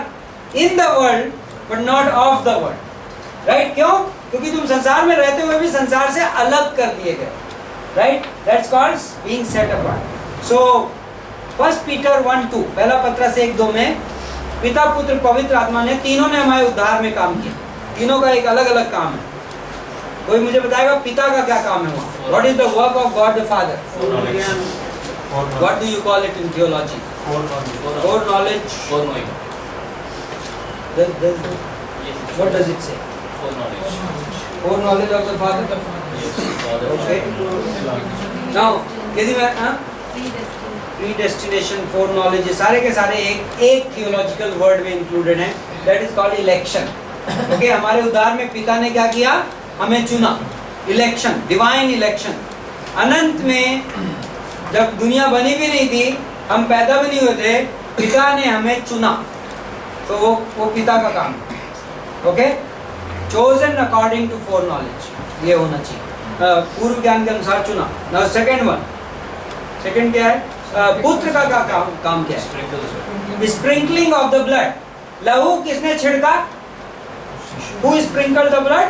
in the world but not of the world. Right? क्यों? क्योंकि तुम संसार में रहते हुए भी संसार से अलग कर दिए गए। Right? That's called being set apart. So 1 Peter 1:2, पहला पत्रस 1:2 में पिता, पुत्र, पवित्र आत्मा ने तीनों ने हमारे उद्धार में काम किया। तीनों का एक अलग अलग काम है। कोई मुझे बताएगा पिता का क्या काम है वहाँ? What is the work of God the father? What do you call it in theology? Four knowledge. What does it say? For knowledge of the Father. Okay. Now, यदि मैं predestination, for knowledge, ये सारे के सारे एक theological word में included हैं. That is called election. Okay, हमारे उद्धार में पिता ने क्या किया? हमें चुना. Election, divine election. अनंत में जब दुनिया बनी भी नहीं थी, हम पैदा भी नहीं हुए थे, पिता ने हमें चुना। तो वो पिता का काम है। Okay, chosen according to foreknowledge, ये होना चाहिए, पूर्व ज्ञान के अनुसार चुना। नाउ सेकंड क्या है? पुत्र का काम क्या है? Sprinkling of the blood. लहू किसने छिड़का? Who sprinkled the blood?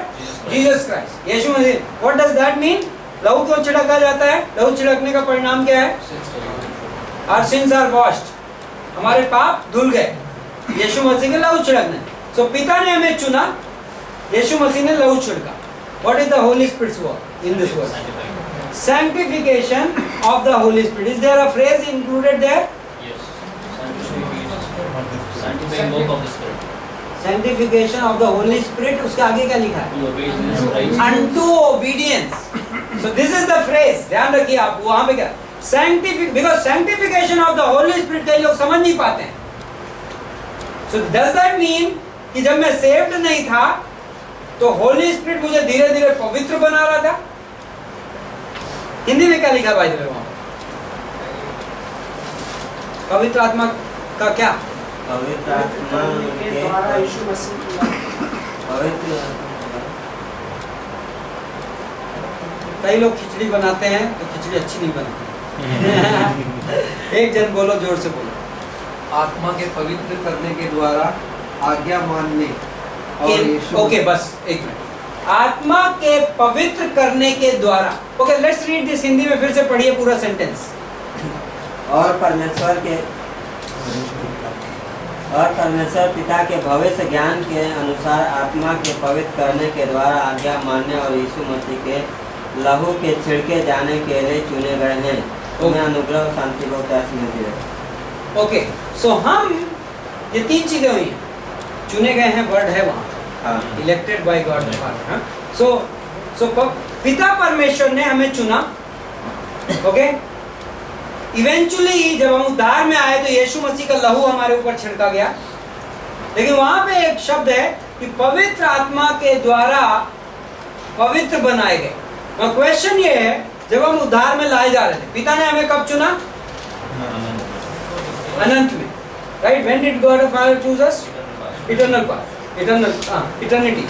Jesus Christ, यीशु मसीह। What does that mean? लहू क्यों छिड़का जाता है? लहू छिड़कने का परिणाम क्या है? आवर सिंस आर वॉश्ड, हमारे पाप धुल गए यीशु मसीह के लहू छिड़कने। सो पिता ने हमें चुना, यीशु मसीह ने लहू छिड़का। What is the Holy Spirit's work in this word? Sanctification of the Holy Spirit. Is there a phrase included there? Yes. Sanctifying work of the Spirit. Sanctification of the Holy Spirit. उसके आगे क्या लिखा है? To obey Jesus Christ. Unto obedience. So this is the phrase. ध्यान रखिए आप, वहाँ पे क्या? Because sanctification of the Holy Spirit कई लोग समझ नहीं पाते हैं। So does that mean कि जब मैं saved नहीं था तो Holy Spirit मुझे धीरे धीरे पवित्र बना रहा था? हिंदी में क्या लिखा भाई वहाँ? पवित्र आत्मा का क्या? पवित्र आत्मा के द्वारा यीशु मसीह की पवित्र। कई लोग खिचड़ी बनाते हैं तो खिचड़ी अच्छी नहीं बनती। एक जन बोलो, जोर से बोलो। आत्मा के पवित्र करने के द्वारा आज्ञा मानने और यीशु ओके, बस एक मिनट। आत्मा के पवित्र करने के द्वारा। Okay, let's read this. Hindi में फिर से पढ़िए पूरा सेंटेंस। और परमेश्वर पिता के भविष्य ज्ञान के अनुसार आत्मा के पवित्र करने के द्वारा आज्ञा मानने और यीशु मसीह के लहू के छिड़के जाने के लिए चुने गए हैं। तुम्हें अनुग्रह और शांति बहुत मिलती है। ओके, सो हम ये तीन चीजें हुई हैं। चुने गए हैं, वर्ड है वहाँ, elected by God the Father. सो पिता परमेश्वर ने हमें चुना। ओके, इवेंचुअली जब हम उद्धार में आए तो यीशु मसीह का लहू हमारे ऊपर छिड़का गया। लेकिन वहां पे एक शब्द है कि पवित्र आत्मा के द्वारा पवित्र बनाए गए। और क्वेश्चन ये है, जब हम उद्धार में लाए जा रहे थे, पिता ने हमें कब चुना? अनंत में। Right? When did God the father choose us? Eternal past, eternity.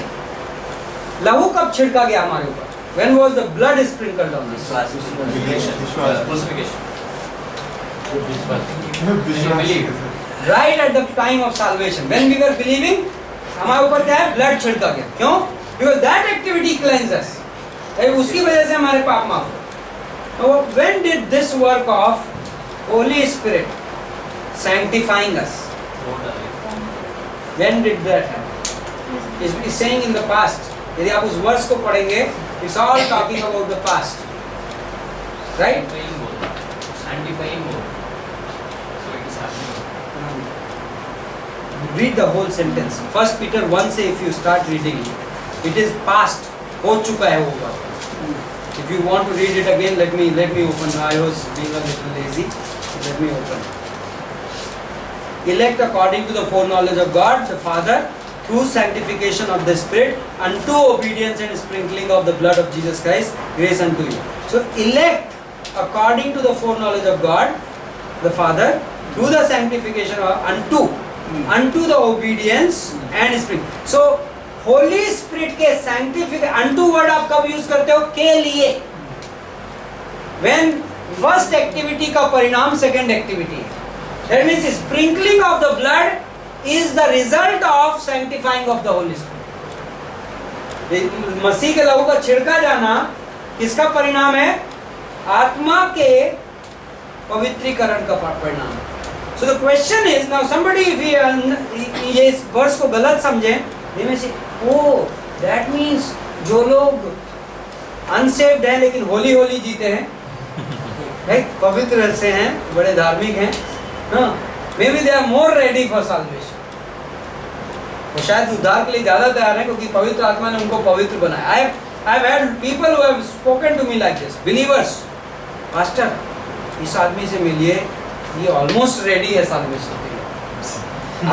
लहू कब छिड़का गया हमारे ऊपर? When was the blood sprinkled on us? Right at the time of salvation, when we were believing, हमारे ऊपर क्या है? ब्लड छिड़का गया। क्यों? Because that activity cleanses us. उसकी वजह से हमारे पाप माफ हुए। तो when did this work of Holy Spirit sanctifying us? When did that happen? It's saying in the past. यदि आप उस वर्ष को पढ़ेंगे, it's all talking about the past, right? Sanctifying work. So it is happening. Read the whole sentence. 1 Peter 1 से if you start reading, it is past, हो चुका है वो बात। If you want to read it again, let me open. I was being a little lazy. Let me open. elect according to the foreknowledge of God the Father through sanctification of the Spirit unto obedience and sprinkling of the blood of Jesus Christ, grace unto you. So elect according to the foreknowledge of God the Father through the sanctification of unto the obedience and sprinkling. So Holy Spirit के sanctification unto word आप कब use करते हो? के लिए. When first activity का परिणाम second activity है. That means sprinkling of the blood is the result of sanctifying of the Holy Spirit. मसीह के लहू का छिड़का जाना किसका परिणाम है? आत्मा के पवित्रीकरण का परिणाम. So the question is now somebody if ये इस वर्ष को गलत समझे, they may say, oh that means जो लोग unsaved हैं लेकिन होली होली जीते हैं, right? पवित्र से हैं, बड़े धार्मिक हैं, हाँ, maybe they are more ready for salvation. वो शायद उद्धार के लिए ज़्यादा तैयार हैं क्योंकि पवित्र आत्मा ने उनको पवित्र बनाया. I've had people who have spoken to me like this, believers, pastor, इस आदमी से मिलिए, ये ऑलमोस्ट रेडी है salvation के लिए.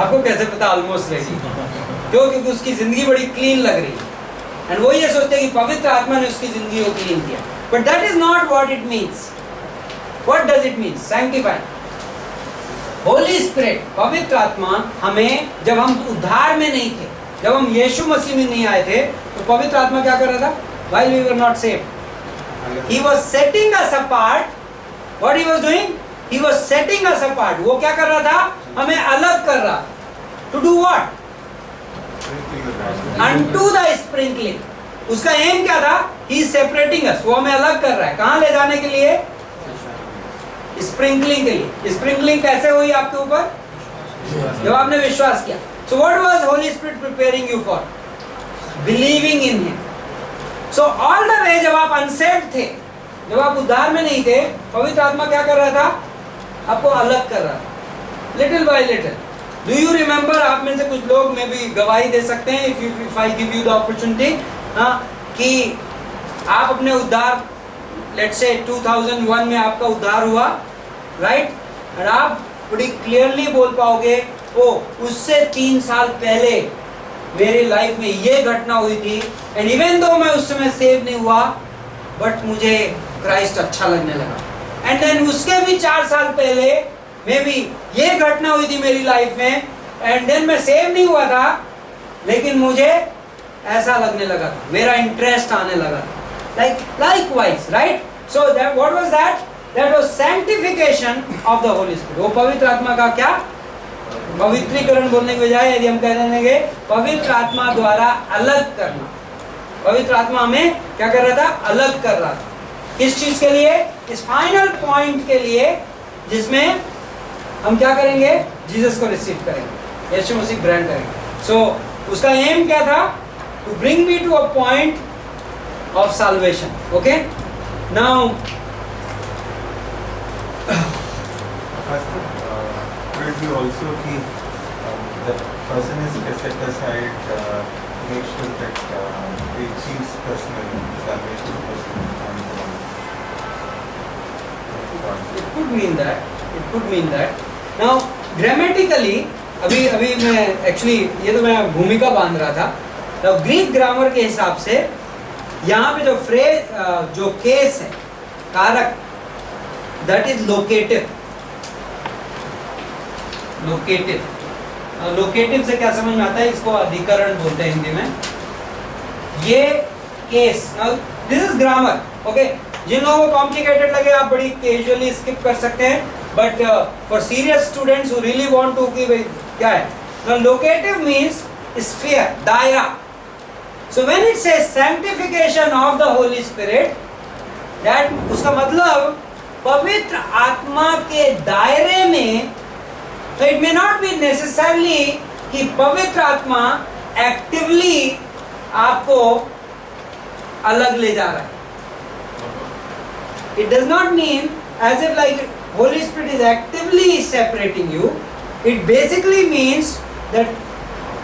आपको कैसे पता ऑलमोस्ट रेडी? क्यों? क्योंकि उसकी जिंदगी बड़ी क्लीन लग रही है, एंड वो ये सोचते हैं कि पवित्र आत्मा ने उसकी जिंदगी को क्लीन किया. But that is not what it means. What does it mean? Sanctified. Holi Spirit, पवित्र आत्मा, हमें जब हम उद्धार में नहीं थे, जब हम यीशु मसीह में नहीं आए थे, तो पवित्र आत्मा क्या कर रहा था? While we were not saved, he was setting us apart. What he was doing? He was setting us apart. वो क्या कर रहा था? हमें अलग कर रहा. To do what? Unto the sprinkling. उसका एम क्या था? He is separating us. वो हमें अलग कर रहा है. कहाँ ले जाने के लिए? स्प्रिंकलिंग के लिए. स्प्रिंकलिंग कैसे हुई आपके ऊपर? जब आपने विश्वास किया. So what was Holy Spirit preparing you for? Believing in Him. So all the way जब आप unsaved थे, जब आप उद्धार में नहीं थे, पवित्र आत्मा क्या कर रहा था? आपको अलग कर रहा था. Little by little. Do you remember? आप में से कुछ लोग में भी गवाही दे सकते हैं if I give you the opportunity, हाँ, कि आप अपने उद्धार, let's say 2001 में आपका उद्धार हुआ, right? और आप बड़ी क्लियरली बोल पाओगे, ओ उससे 3 साल पहले मेरी लाइफ में ये घटना हुई थी, एंड इवन दो मैं उस समय सेव नहीं हुआ, बट मुझे क्राइस्ट अच्छा लगने लगा. एंड देन उसके भी 4 साल पहले मे बी ये घटना हुई थी मेरी लाइफ में, एंड देन मैं सेव नहीं हुआ था, लेकिन मुझे ऐसा लगने लगा था, मेरा इंटरेस्ट आने लगा था. Likewise, right? So that what was that? That was sanctification of the Holy Spirit. वो पवित्र आत्मा का क्या? पवित्रीकरण बोलने के बजाय यदि हम कह देंगे पवित्र आत्मा द्वारा अलग करना. पवित्र आत्मा हमें क्या कर रहा था? अलग कर रहा था. किस चीज के लिए? इस फाइनल पॉइंट के लिए जिसमें हम क्या करेंगे? जीसस को रिसीव करेंगे, यीशु मसीह ग्रहण करेंगे. सो उसका एम क्या था? To bring me to a point of salvation. Okay? Now could it be also कि the person is set aside, make sure that he achieves personal salvation personally. it could mean that. It could mean that. Now grammatically अभी मैं actually ये तो मैं भूमिका बांध रहा था. Now ग्रीक ग्रामर के हिसाब से यहाँ पे जो फ्रेज, जो केस है, कारक, दैट इज लोकेटिव. लोकेटिव से क्या समझ में आता है? इसको अधिकरण बोलते हैं हिंदी में. ये case, this is grammar. Okay, जिन लोगों को कॉम्प्लिकेटेड लगे आप बड़ी कैजुअली स्किप कर सकते हैं, but for serious students who really want to कि क्या है. लोकेटिव मीन्स स्फीयर, दायरा. So when it says sanctification of the Holy Spirit, that उसका मतलब पवित्र आत्मा के दायरे में, तो it may not be necessarily कि पवित्र आत्मा एक्टिवली आपको अलग ले जा रहा है. It does not mean as if like Holy Spirit is actively separating you. It basically means that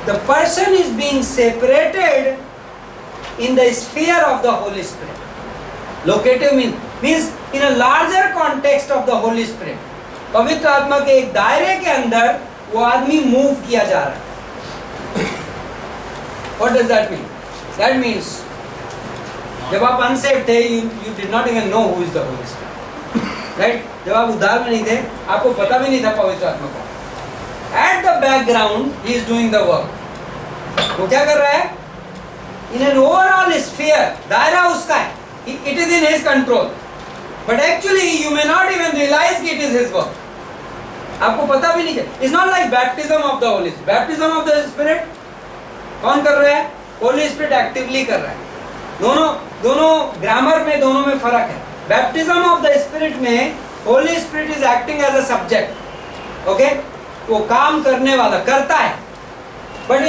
the person is being separated in the sphere of the Holy Spirit. Locative means in a larger context of the Holy Spirit. पवित्र आत्मा के एक दायरे के अंदर वो आदमी move किया जा रहा है। What does that mean? That means जब आप अनसेव थे, you did not even know who is the Holy Spirit, right? जब आप उद्धार में नहीं थे, आपको पता भी नहीं था पवित्र आत्मा कौन। At the background, he is doing the work. वो क्या कर रहा है? In an overall sphere, दायरा उसका है, it is in his control. But actually, you may not even realize it is his work. आपको पता भी नहीं है। It's not like baptism of the Holy Spirit. Baptism of the Spirit कौन कर रहा है? Holy Spirit एक्टिवली कर रहा है। दोनों ग्रामर में, दोनों में फर्क है। Baptism of the Spirit में Holy Spirit is acting as a subject. Okay? वो काम करने वाला, करता है। But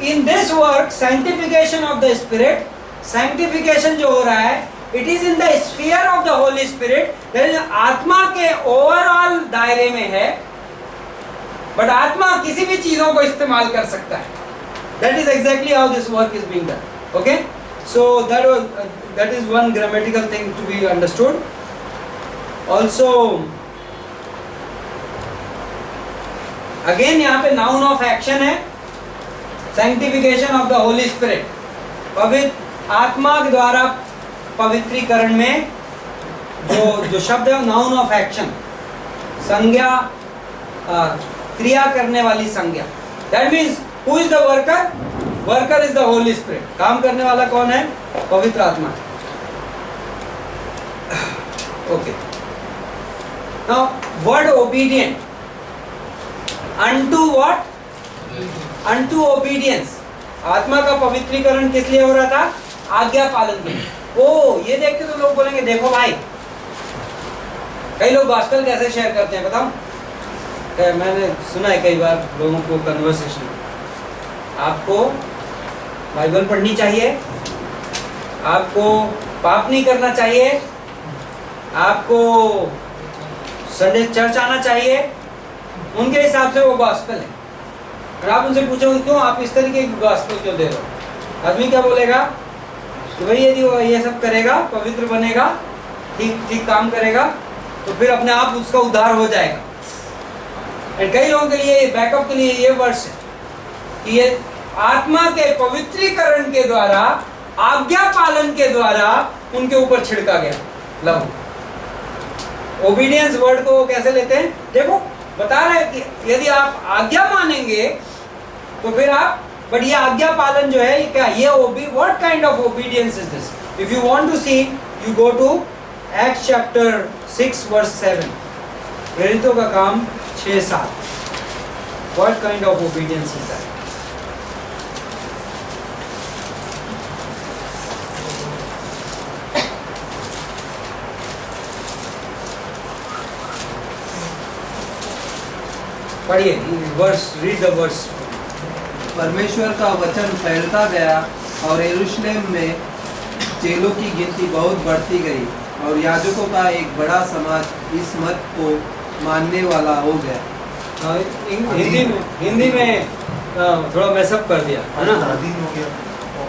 in this work, sanctification of the Spirit, sanctification जो हो रहा है, it is in the sphere of the Holy Spirit, that is आत्मा के ओवरऑल दायरे में है, but आत्मा किसी भी चीजों को इस्तेमाल कर सकता है। That is exactly how this work is being done. Okay? So that is one grammatical thing to be understood. Also, again यहाँ पे noun of action है, sanctification of the Holy Spirit. पवित्र आत्मा के द्वारा पवित्रीकरण में जो शब्द है नाउन ऑफ एक्शन, संज्ञा, क्रिया करने वाली संज्ञा। That means who is the worker? Worker is the Holy spirit. काम करने वाला कौन है? पवित्र आत्मा। Okay, now word obedient, unto what? Unto obedience. आत्मा का पवित्रीकरण किस लिए हो रहा था? आज्ञा पालन के लिए। ओ, ये देख के तो लोग बोलेंगे देखो भाई, कई लोग गॉस्पेल कैसे शेयर करते हैं बताओ? मैंने सुना है कई बार लोगों को कन्वर्सेशन, आपको बाइबल पढ़नी चाहिए, आपको पाप नहीं करना चाहिए, आपको संडे चर्च आना चाहिए। उनके हिसाब से वो गॉस्पेल है। और आप उनसे पूछोगे क्यों आप इस तरीके की गॉस्पेल क्यों दे रहे हो? आदमी क्या बोलेगा कि भाई यदि वो ये सब करेगा, पवित्र बनेगा, ठीक काम करेगा, तो फिर अपने आप उसका उद्धार हो जाएगा। और कई लोगों के लिए बैकअप के लिए ये वर्ष है कि ये आत्मा के पवित्रीकरण के द्वारा, आज्ञा पालन के द्वारा उनके ऊपर छिड़का गया लहू। ओबीडियंस वर्ड को कैसे लेते हैं? देखो बता रहे हैं कि यदि आप आज्ञा मानेंगे तो फिर आप, बट ये आज्ञा पालन जो है ये क्या? ये what kind of obedience is this? If you want to see, you go to Acts chapter 6 verse 7, प्रेरितों का काम 6-7। What kind of obedience is that? पढ़िए वर्स, रीड द वर्स। परमेश्वर का वचन फैलता गया और यरूशलेम में चेलों की गिनती बहुत बढ़ती गई और याजकों का एक बड़ा समाज इस मत को मानने वाला हो गया। हिंदी में थोड़ा मैसअप कर दिया है ना,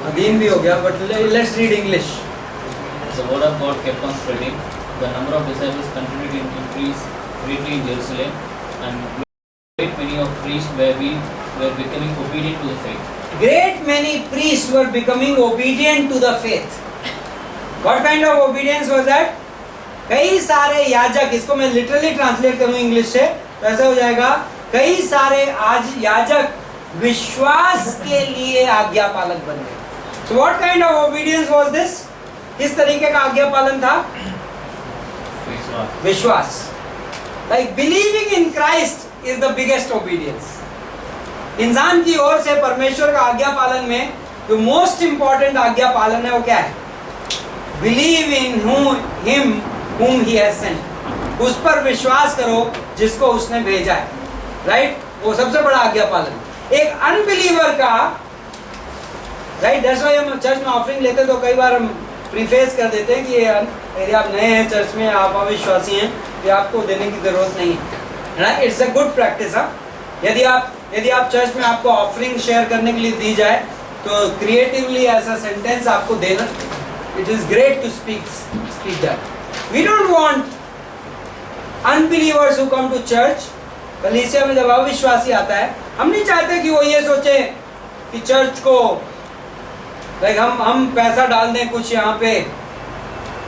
अधीन भी हो गया, but let's read English. The word of God kept on spreading. The number of disciples continued to increase greatly in Jerusalem, and great many of priests were becoming obedient to the faith. Great many priests were becoming obedient to the faith. What kind of obedience was that? कई सारे याजक, इसको मैं literally translate करूं English से तो ऐसा हो जाएगा, कई सारे आज याजक विश्वास के लिए आज्ञा पालक बन गए। So what kind of obedience was this? किस तरीके का आज्ञा पालन था? विश्वास। Like believing in Christ is the biggest obedience. इंसान की ओर से परमेश्वर का आज्ञा पालन में जो मोस्ट इंपॉर्टेंट आज्ञा पालन है वो क्या है? Believe in him whom he has sent. उस पर विश्वास करो जिसको उसने भेजा है, राइट? वो सबसे बड़ा आज्ञा पालन। एक अनबिलीवर का, राइट, दैट्स व्हाई हम चर्च में ऑफरिंग लेते तो कई बार हम प्रीफेस कर देते हैं कि यदि आप नए हैं चर्च में, आप अविश्वासी हैं, ये आपको देने की जरूरत नहीं है, right? It's a good practice. यदि आप चर्च में आपको ऑफरिंग शेयर करने के लिए दी जाए तो क्रिएटिवली ऐसा सेंटेंस आपको देना, it is great to speak that. We don't want unbelievers who come to church कलीसिया में जब अविश्वासी आता है, हम नहीं चाहते कि वो ये सोचे कि चर्च को लाइक हम पैसा डाल दें कुछ यहाँ पे,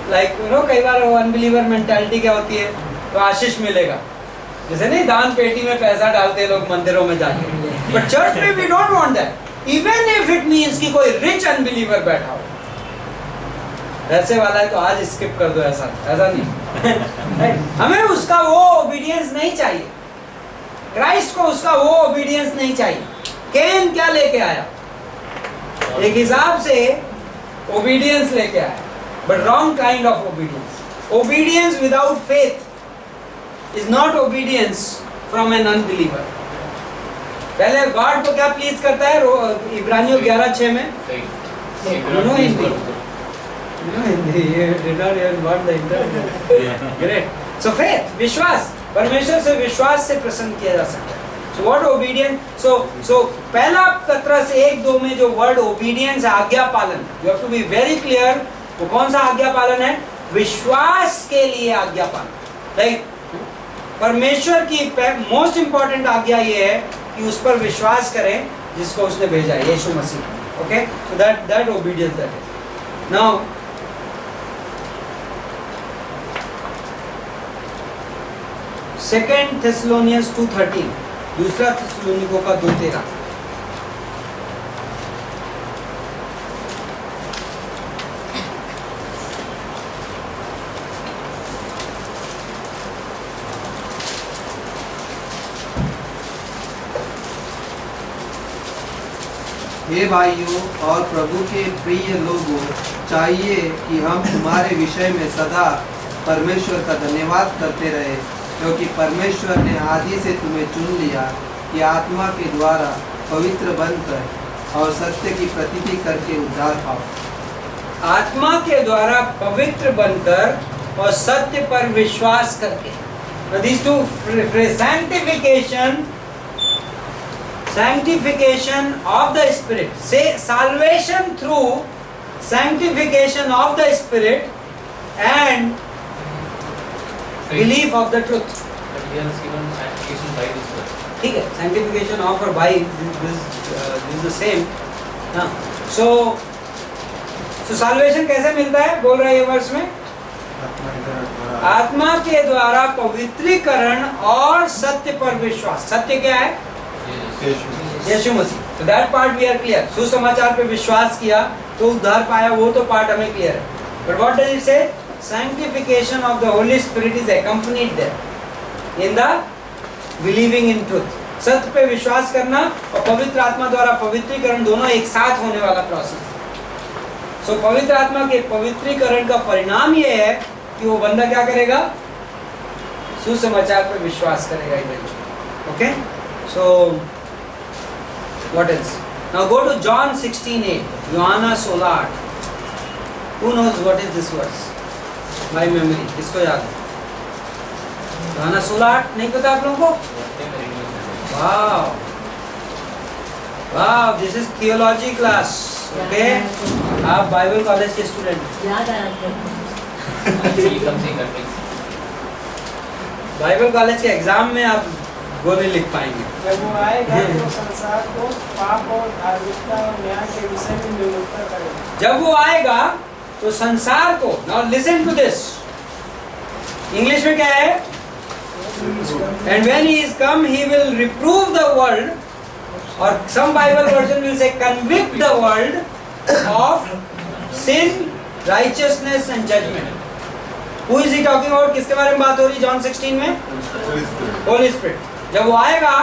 लाइक यू नो कई बार वो अनबिलीवर मेंटालिटी क्या होती है, तो आशीष मिलेगा, जैसे नहीं दान पेटी में पैसा डालते हैं लोग मंदिरों में जाके, बट चर्च में we don't want that, even if it means कि कोई रिच अनबिलीवर बैठा हो, ऐसे वाला है तो आज स्किप कर दो, ऐसा नहीं हमें उसका वो ओबीडियंस नहीं चाहिए, क्राइस्ट को उसका वो ओबीडियंस नहीं चाहिए। कैन क्या लेके आया, एक हिसाब से ओबीडियंस लेके आया, but wrong kind of obedience. Obedience without faith is not obedience from an unbeliever. पहले गॉड को क्या प्लीज करता है, इब्रानियों 11:6 में, So faith, विश्वास, परमेश्वर से विश्वास से प्रसन्न किया जा सकता है। So what obedience? So पहला पत्रस 1:2 में जो वर्ड obedience है, आज्ञा पालन, you have to be very clear, वो कौन सा आज्ञा पालन है, विश्वास के लिए आज्ञा पालन। लाइक परमेश्वर की मोस्ट इंपॉर्टेंट आज्ञा ये है कि उस पर विश्वास करें जिसको उसने भेजा है, यीशु मसीह। Okay, so that obedience that is. Now second Thessalonians 2:13, दूसरा थिस्सलुनीकों का 2:13। हे भाइयों और प्रभु के प्रिय लोगों, चाहिए कि हम तुम्हारे विषय में सदा परमेश्वर का धन्यवाद करते रहे, क्योंकि परमेश्वर ने आदि से तुम्हें चुन लिया कि आत्मा के द्वारा पवित्र बनकर और सत्य की प्रतीति करके उद्धार पाओ। आत्मा के द्वारा पवित्र बनकर और सत्य पर विश्वास करके। These two sanctification of the spirit, say salvation through sanctification of the spirit and belief of the truth. But here is given sanctification by this word. ठीक है, sanctification of or by this is the same. हाँ, so salvation कैसे मिलता है, बोल रहा है ये वर्ष में, आत्मा के द्वारा पवित्रीकरण और सत्य पर विश्वास। सत्य क्या है, यीशु मसीह। तो that part we are clear. सुसमाचार पे विश्वास किया तो उद्धार पाया, वो तो पार्ट हमें क्लियर है। बट व्हाट डज इट से, sanctification of the Holy Spirit is accompanied there in the believing in truth. सत्य पे विश्वास करना और पवित्र आत्मा द्वारा पवित्रीकरण दोनों एक साथ होने वाला प्रोसेस। सो पवित्र आत्मा के पवित्रीकरण का परिणाम ये है कि वो बंदा क्या करेगा, सुसमाचार पे विश्वास करेगा eventually. Okay, so what else? Now go to John 16:8, यूहन्ना 16:8। Who knows what is this verse? My memory, किसको याद है? यूहन्ना 16:8 नहीं पता आप लोगों को? Wow wow, this is theology class. Okay, आप बाइबल कॉलेज के स्टूडेंट, याद आया बाइबल कॉलेज के एग्जाम में आप वो नहीं लिख पाएंगे। जब वो आएगा तो संसार को पाप और धार्मिकता और न्याय के विषय में नियुक्त करेगा। जब वो आएगा तो संसार को, now listen to this, English में क्या है, and when he is come he will reprove the world, or some Bible version will say convict the world of sin, righteousness and judgment. Who is he talking about? किसके बारे में बात हो रही है जॉन 16 में? Holy Spirit. जब वो आएगा,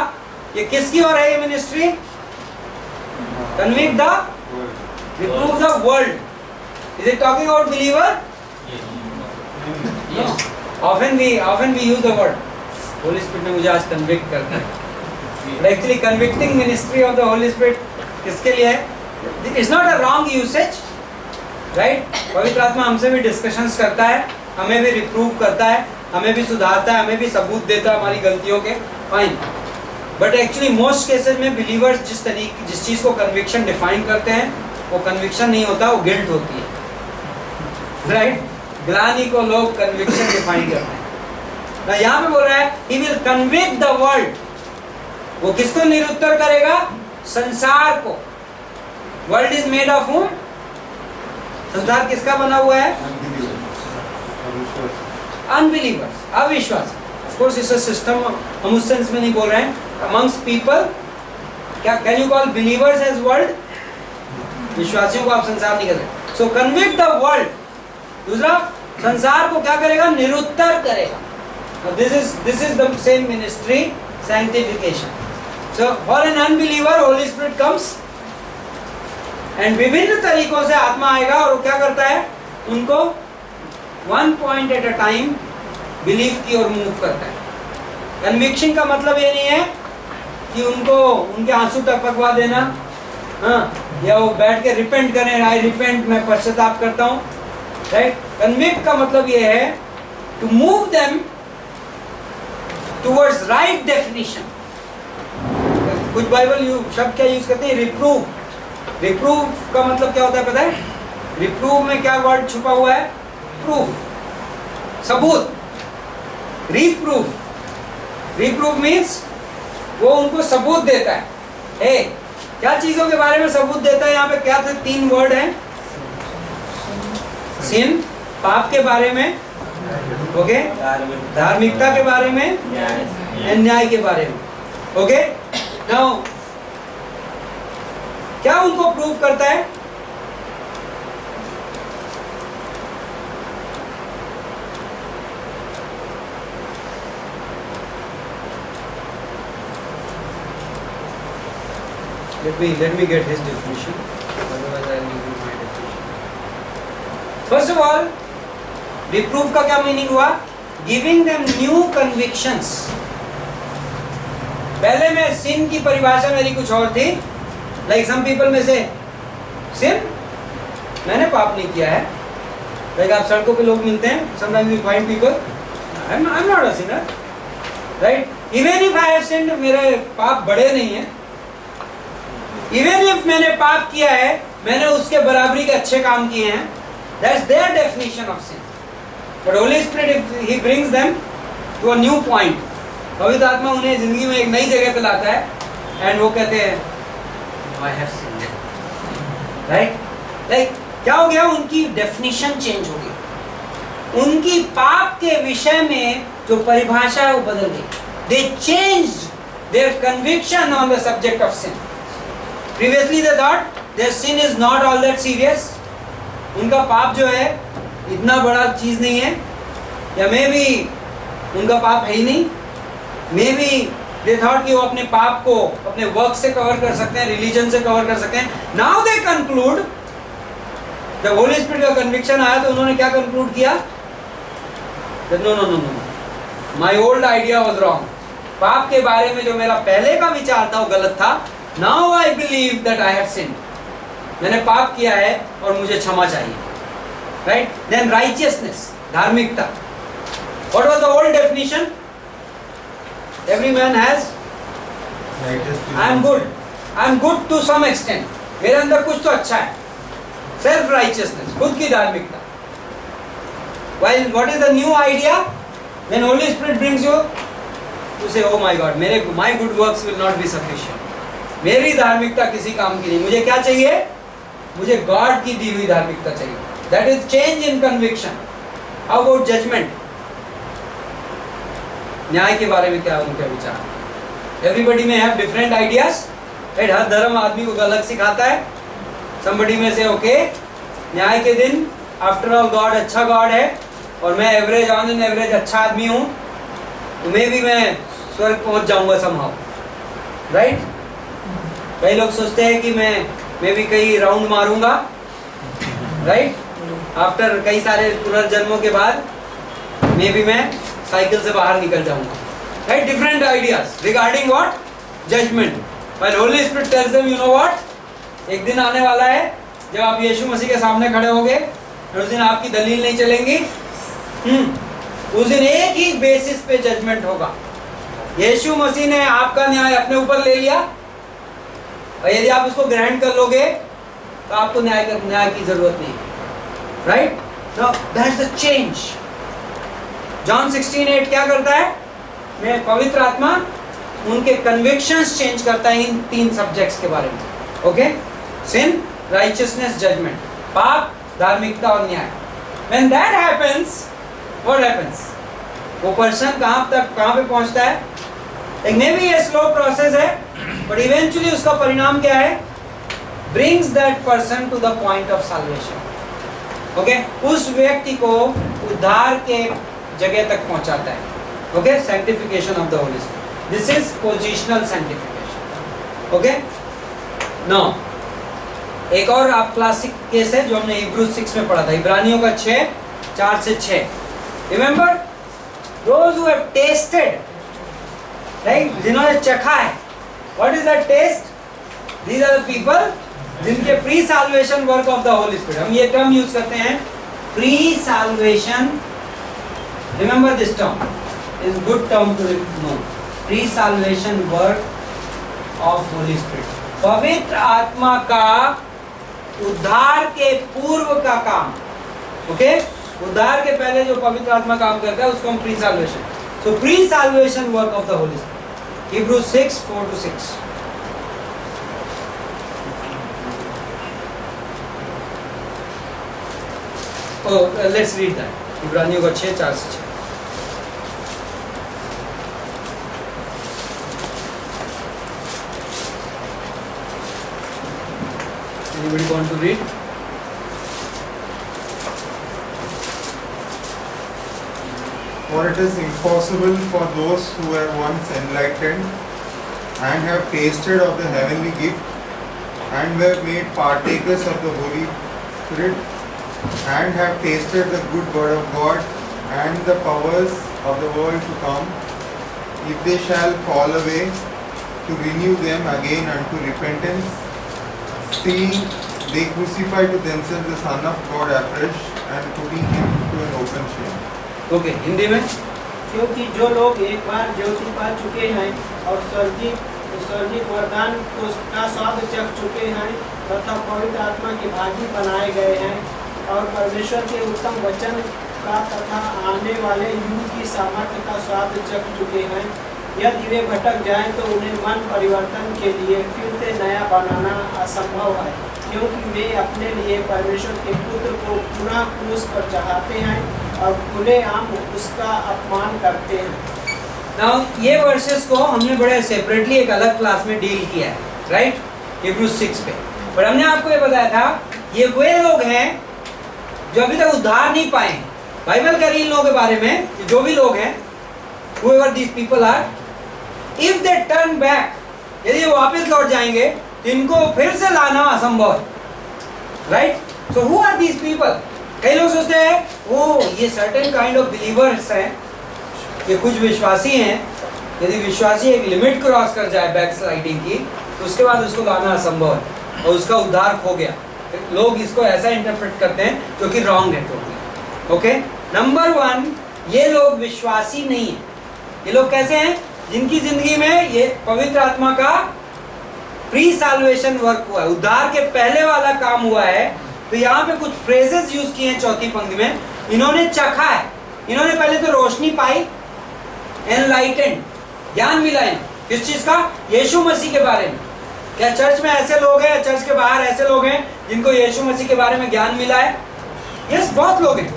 ये किसकी ओर है ये ministry? Convict the, reprove the world. Is it talking about believer? Yes. Often we use the word. Holy Spirit ने मुझे आज convict करना है। But actually convicting ministry of the Holy Spirit किसके लिए है? It's not a wrong usage, right? पवित्र आत्मा हमसे भी discussions करता है, हमें भी reprove करता है, हमें भी सुधारता है, हमें भी सबूत देता है हमारी गलतियों के, fine. But actually most cases में believers जिस चीज़ को conviction define करते हैं, वो conviction नहीं होता, वो guilt होती है, right? ग्लानि को लोग conviction define करते हैं। ना यहाँ पे बोल रहा है he will convict the world. वो किसको निरुत्तर करेगा? संसार को. World is made of whom? संसार किसका बना हुआ है? अनबिलीवर्स, अविश्वास. Of course it's a system, हम उस सेंस में नहीं बोल रहे हैं. अमंग्स पीपल, क्या can you call believers as world? विश्वासियों को आप संसार नहीं कहते. So convict the world. दूसरा, संसार को क्या करेगा? निरुत्तर करेगा. This is the same ministry, sanctification. So for an unbeliever, Holy Spirit comes and विभिन्न तरीकों से आत्मा आएगा और वो क्या करता है? उनको one point at a time belief की ओर मूव करता है. कन्विक्शन का मतलब ये नहीं है कि उनको उनके आंसू टपकवा देना, हाँ, या वो बैठ के रिपेंट करें, आई रिपेंट, मैं पश्चाताप करता हूँ, राइट. कन्विक्ट का मतलब ये है to move them towards right definition. कुछ बाइबल शब्द क्या यूज करते हैं? रिप्रूव. रिप्रूव का मतलब क्या होता है पता है? रिप्रूव में क्या वर्ड छुपा हुआ है? प्रूफ, सबूत. रिप्रूव, रिप्रूव मीन्स वो उनको सबूत देता है. क्या चीजों के बारे में सबूत देता है? यहाँ पे क्या थे? 3 वर्ड हैं. सिन, पाप के बारे में, ओके, धार्मिकता के बारे में, न्याय के बारे में. ओके, नाउ क्या उनको प्रूव करता है? Let me get his definition. Otherwise, I will give you my definition. First of all, reproof का क्या मीनिंग हुआ? Giving them new convictions. पहले में sin की परिभाषा मेरी कुछ और थी. Like some people may say, sin? मैंने पाप नहीं किया है. Like आप सड़कों पे लोग मिलते हैं. Sometimes you find people, I'm not a sinner, right? Even if I have sinned, मेरे पाप बड़े नहीं हैं. Even if मैंने पाप किया है, मैंने उसके बराबरी के अच्छे काम किए हैं. That's their definition of sin. But Holy Spirit, if He brings them to a new point, पवित्र आत्मा उन्हें जिंदगी में एक नई जगह पे लाता है, and वो कहते हैं, I have sinned. Right? Like क्या हो गया? उनकी definition change हो गई. उनकी पाप के विषय में जो परिभाषा है वो बदल गई. They changed their conviction on the subject of sin. Previously they thought their sin is not all that serious. उनका पाप जो है इतना बड़ा चीज नहीं है, या मे भी उनका पाप है ही नहीं. मे बी they thought कि वो अपने पाप को अपने वर्क से कवर कर सकते हैं, रिलीजन से कवर कर सकते हैं. Now they conclude, जब होली स्पिरिट का कन्विक्शन आया तो उन्होंने क्या कंक्लूड किया? No, my old idea was wrong. पाप के बारे में जो मेरा पहले का विचार था वो गलत था. Now I believe that I have sinned. मैंने पाप किया है और मुझे क्षमा चाहिए. Right? Then righteousness, धार्मिकता. What was the old definition? Every man has. I am good. I am good to some extent. मेरे अंदर कुछ तो अच्छा है. Self righteousness, खुद की धार्मिकता. While what is the new idea? When Holy Spirit brings you, you say, oh my God, my good works will not be sufficient. मेरी धार्मिकता किसी काम की नहीं. मुझे क्या चाहिए? मुझे गॉड की दी हुई धार्मिकता चाहिए. That is change in conviction. How about judgment? न्याय के बारे में क्या उनका विचार? Everybody may have different ideas. Right? हर धर्म आदमी को अलग सिखाता है. Somebody may say, okay, न्याय के दिन after all God अच्छा God है और मैं एवरेज ऑन एन एवरेज अच्छा आदमी हूँ, तो मैं भी मैं स्वर्ग पहुँच जाऊँगा somehow. Right? कई लोग सोचते हैं कि मैं भी कई राउंड मारूंगा, राइट, आफ्टर कई सारे पुनर्जन्मों के बाद मैं साइकिल से बाहर निकल जाऊंगा. Right? Different ideas regarding what? Judgment. While Holy Spirit tells them, you know what, एक दिन आने वाला है जब आप यीशु मसीह के सामने खड़े होगे और उस दिन आपकी दलील नहीं चलेंगी. उस दिन एक ही बेसिस पे जजमेंट होगा. यीशु मसीह ने आपका न्याय अपने ऊपर ले लिया और यदि आप उसको ग्रहण कर लोगे तो आपको न्याय की जरूरत नहीं. Right? Now that's the change. John 16:8 क्या करता है? मैं पवित्र आत्मा उनके कन्विक्शंस चेंज करता है इन 3 सब्जेक्ट्स के बारे में। ओके, सिन, राइचियसनेस, जजमेंट, पाप, धार्मिकता और न्याय। When that happens, what happens? वो पर्सन कहाँ पे पहुँचता है? एक मे भी ये स्लो प्रोसेस है, बट इवेंचुअली उसका परिणाम क्या है? Brings that person to the point of salvation. Okay, उस व्यक्ति को उद्धार के जगह तक पहुंचाता है। Okay, sanctification of the Holy Spirit. This is positional sanctification. Okay, now एक और आप क्लासिक केस है जो हमने Hebrews 6 में पढ़ा था, इब्रानियों का 6:4 से 6। Remember those who have tasted, right? जिन्होंने चखा है। What is that taste? These are the people जिनके pre salvation work of the Holy Spirit, हम ये टर्म यूज करते हैं pre salvation. Remember this term is good term to know, pre salvation work of Holy Spirit, पवित्र आत्मा का उद्धार के पूर्व का काम। ओके, उद्धार के पहले जो पवित्र आत्मा काम करता है उसको हम pre salvation, so pre salvation work of the Holy Spirit. Hebrews 6:4-6। Let's read that, इब्रानियों का 6:4 से 6। Anybody want to read? For it is impossible for those who were once enlightened and have tasted of the heavenly gift and were made partakers of the Holy Spirit and have tasted the good word of God and the powers of the world to come, if they shall fall away, to renew them again unto repentance, seeing they crucify to themselves the Son of God afresh and putting him to an open shame. Okay, Hindi में? क्योंकि जो लोग एक बार ज्योति पा चुके हैं और स्वर्गीय वरदान का स्वाद चख चुके हैं तथा पवित्र आत्मा के भागी बनाए गए हैं और परमेश्वर के उत्तम वचन का तथा आने वाले युग की सामर्थ्य का स्वाद चख चुके हैं, यदि वे भटक जाएं तो उन्हें मन परिवर्तन के लिए फिर से नया बनाना असंभव है, क्योंकि वे अपने लिए परमेश्वर के पुत्र को पुनः क्रूस पर चढ़ाते हैं और खुलेआम उसका अपमान करते हैं। Now, ये वर्सेस को हमने बड़े सेपरेटली एक अलग क्लास में डील किया है, राइट? Hebrews 6 पे। पर हमने आपको ये बताया था, ये वे लोग हैं जो अभी तक उद्धार नहीं पाए। बाइबल कह रही इन लोगों के बारे में, जो भी लोग हैं, whoever these people are, if they turn back, यदि वो वापस लौट जाएंगे तो इनको फिर से लाना असंभव है, right? So who are these people? कई लोग सोचते हैं वो ये सर्टेन काइंड ऑफ बिलीवर्स हैं, ये कुछ विश्वासी हैं, यदि विश्वासी एक लिमिट क्रॉस कर जाए बैकस्लाइडिंग की तो उसके बाद उसको लाना असंभव है और उसका उद्धार खो गया। लोग इसको ऐसा इंटरप्रेट करते हैं जो कि रॉन्ग है टोटली। ओके, नंबर 1, ये लोग विश्वासी नहीं है। ये लोग कैसे हैं? जिनकी जिंदगी में ये पवित्र आत्मा का प्री साल्वेशन वर्क हुआ है, उद्धार के पहले वाला काम हुआ है। तो यहाँ पे कुछ फ्रेजेस यूज किए हैं चौथी पंक्ति में, इन्होंने चखा है, इन्होंने पहले तो रोशनी पाई, एनलाइटेंड, ज्ञान मिला है। किस चीज का? यीशु मसीह के बारे में। क्या चर्च में ऐसे लोग हैं, चर्च के बाहर ऐसे लोग हैं जिनको यीशु मसीह के बारे में ज्ञान मिला है? यस, बहुत लोग हैं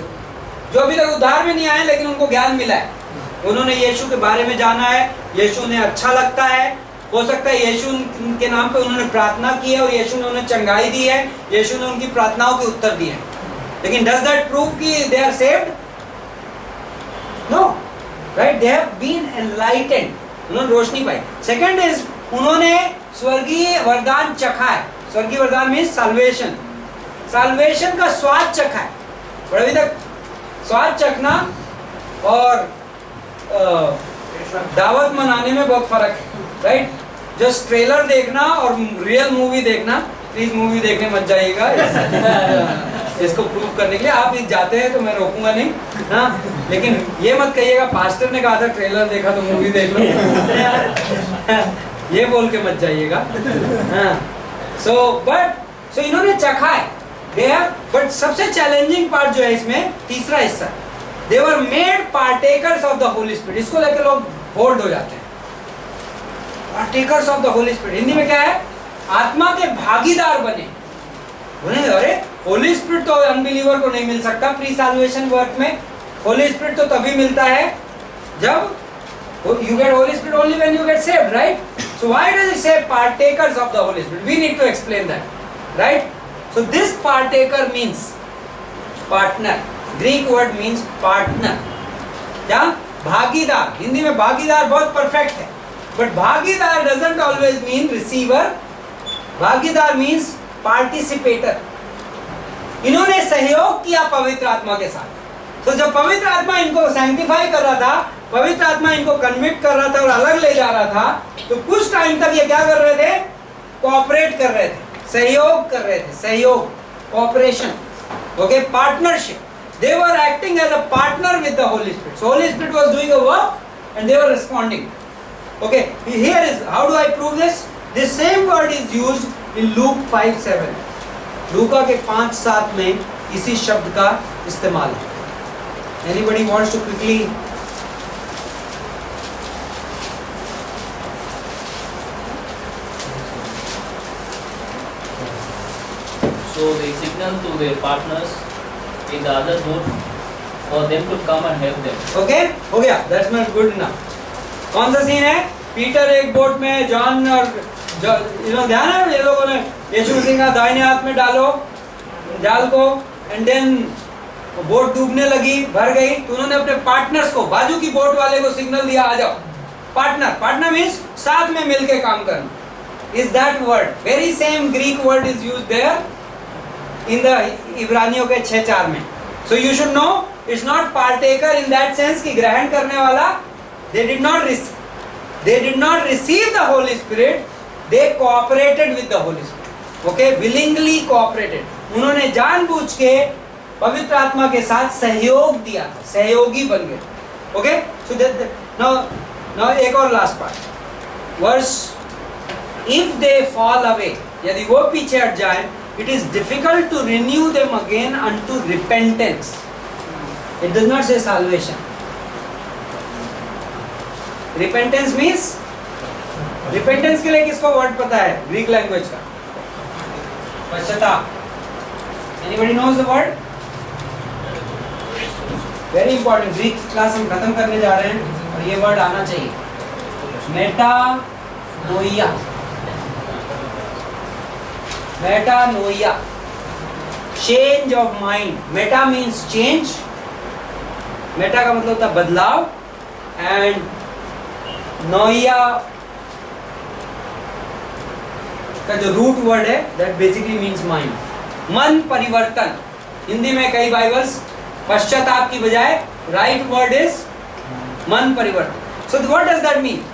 जो अभी तक उद्धार में नहीं आए लेकिन उनको ज्ञान मिला है। उन्होंने यीशु के बारे में जाना है, यीशु ने अच्छा लगता है, हो सकता है यीशु के नाम पे उन्होंने प्रार्थना की है और यीशु ने उन्हें चंगाई दी है, यीशु ने उनकी प्रार्थनाओं के उत्तर दिए हैं। लेकिन डज दैट प्रूव कि they are saved? No, right? They have been enlightened, उन्होंने रोशनी पाई। सेकंड इज उन्होंने स्वर्गीय वरदान चखा है। स्वर्गीय वरदान मीन्स साल्वेशन, साल्वेशन का स्वाद चखा है। और अभी तक स्वाद चखना और दावत मनाने में बहुत फर्क है, राइट? जस्ट ट्रेलर देखना और रियल मूवी देखना, प्लीज मूवी देखने मत जाइएगा इसको प्रूव करने के लिए। आप जाते हैं तो मैं रोकूंगा नहीं, हाँ, लेकिन ये मत कहिएगा पास्टर ने कहा था ट्रेलर देखा तो मूवी देख लो ये बोल के मत जाइएगा। हाँ, सो इन्होंने चखा है, बट सबसे चैलेंजिंग पार्ट जो है इसमें तीसरा हिस्सा, they were made partakers of the Holy Spirit. इसको लेकर लोग बोल्ड हो जाते हैं, partakers of the Holy Spirit. Hindi में क्या है? आत्मा के भागीदार बने। बोले अरे होली स्पिरिट तो अनबिलीवर को नहीं मिल सकता प्री सैल्वेशन वर्क में। होली स्पिरिट तो तभी मिलता है जब you get Holy Spirit only when you get saved, right? So why does it say partakers of the Holy Spirit? We need to explain that, right? So this partaker means partner. Greek word means partner. क्या? भागीदार। हिंदी में भागीदार बहुत perfect है, but भागीदार doesn't always mean receiver. भागीदार means participator. इन्होंने सहयोग किया पवित्र आत्मा के साथ। तो जब पवित्र आत्मा इनको सैंक्टिफाई कर रहा था, पवित्र आत्मा इनको कन्विक्ट कर रहा था और अलग ले जा रहा था, तो कुछ टाइम तक ये क्या कर रहे थे? कोऑपरेट कर रहे थे, सहयोग कर रहे थे, सहयोग, cooperation, okay, partnership. They were acting as a partner with the Holy Spirit. So Holy Spirit was doing a work and they were responding. Okay, here is how do I prove this? This same word is used in Luke 5:7। लूका के 5:7 में इसी शब्द का इस्तेमाल है। Anybody wants to quickly So they signal to their partners in the other boat for them to come and help them. Okay हो गया, दैट्स नॉट गुड इनफ। कौन सा सीन है? पीटर एक बोट में, जॉन और ध्यान है ये लोगों ने यीशु मसीह का दाहिने हाथ में डालो जाल को, एंड देन बोट डूबने लगी, भर गई, तो उन्होंने अपने पार्टनर्स को, बाजू की बोट वाले को सिग्नल दिया आ जाओ। पार्टनर, पार्टनर मीन्स साथ में मिलके काम करना। Is that word, very same Greek word is used there in the इब्रानियों के 6:4 में। So you should know it's not partaker in that sense कि ग्रहण करने वाला। They did not receive the Holy Spirit, they cooperated with the Holy Spirit. Okay, willingly cooperated. उन्होंने जानबूझ के पवित्र आत्मा के साथ सहयोग दिया, सहयोगी बन गए। ओके, सो नाउ एक और last part, verse if they fall away, यदि वो पीछे हट जाए, it is difficult to renew them again unto repentance. It does not say salvation. Repentance means, repentance के लिए किसको वर्ड पता है ग्रीक लैंग्वेज का? पश्चाताप। Anybody knows the word? Very important, Greek class हम खत्म करने जा रहे हैं और ये वर्ड आना चाहिए, metanoia. Metanoia, change of mind. Meta means change, meta का मतलब होता है बदलाव, एंड नोइया का जो रूट वर्ड है दैट बेसिकली मीन्स माइंड, मन परिवर्तन। हिंदी में कई बाइबल्स पश्चाताप की बजाय राइट वर्ड इज मन परिवर्तन। So what does that mean?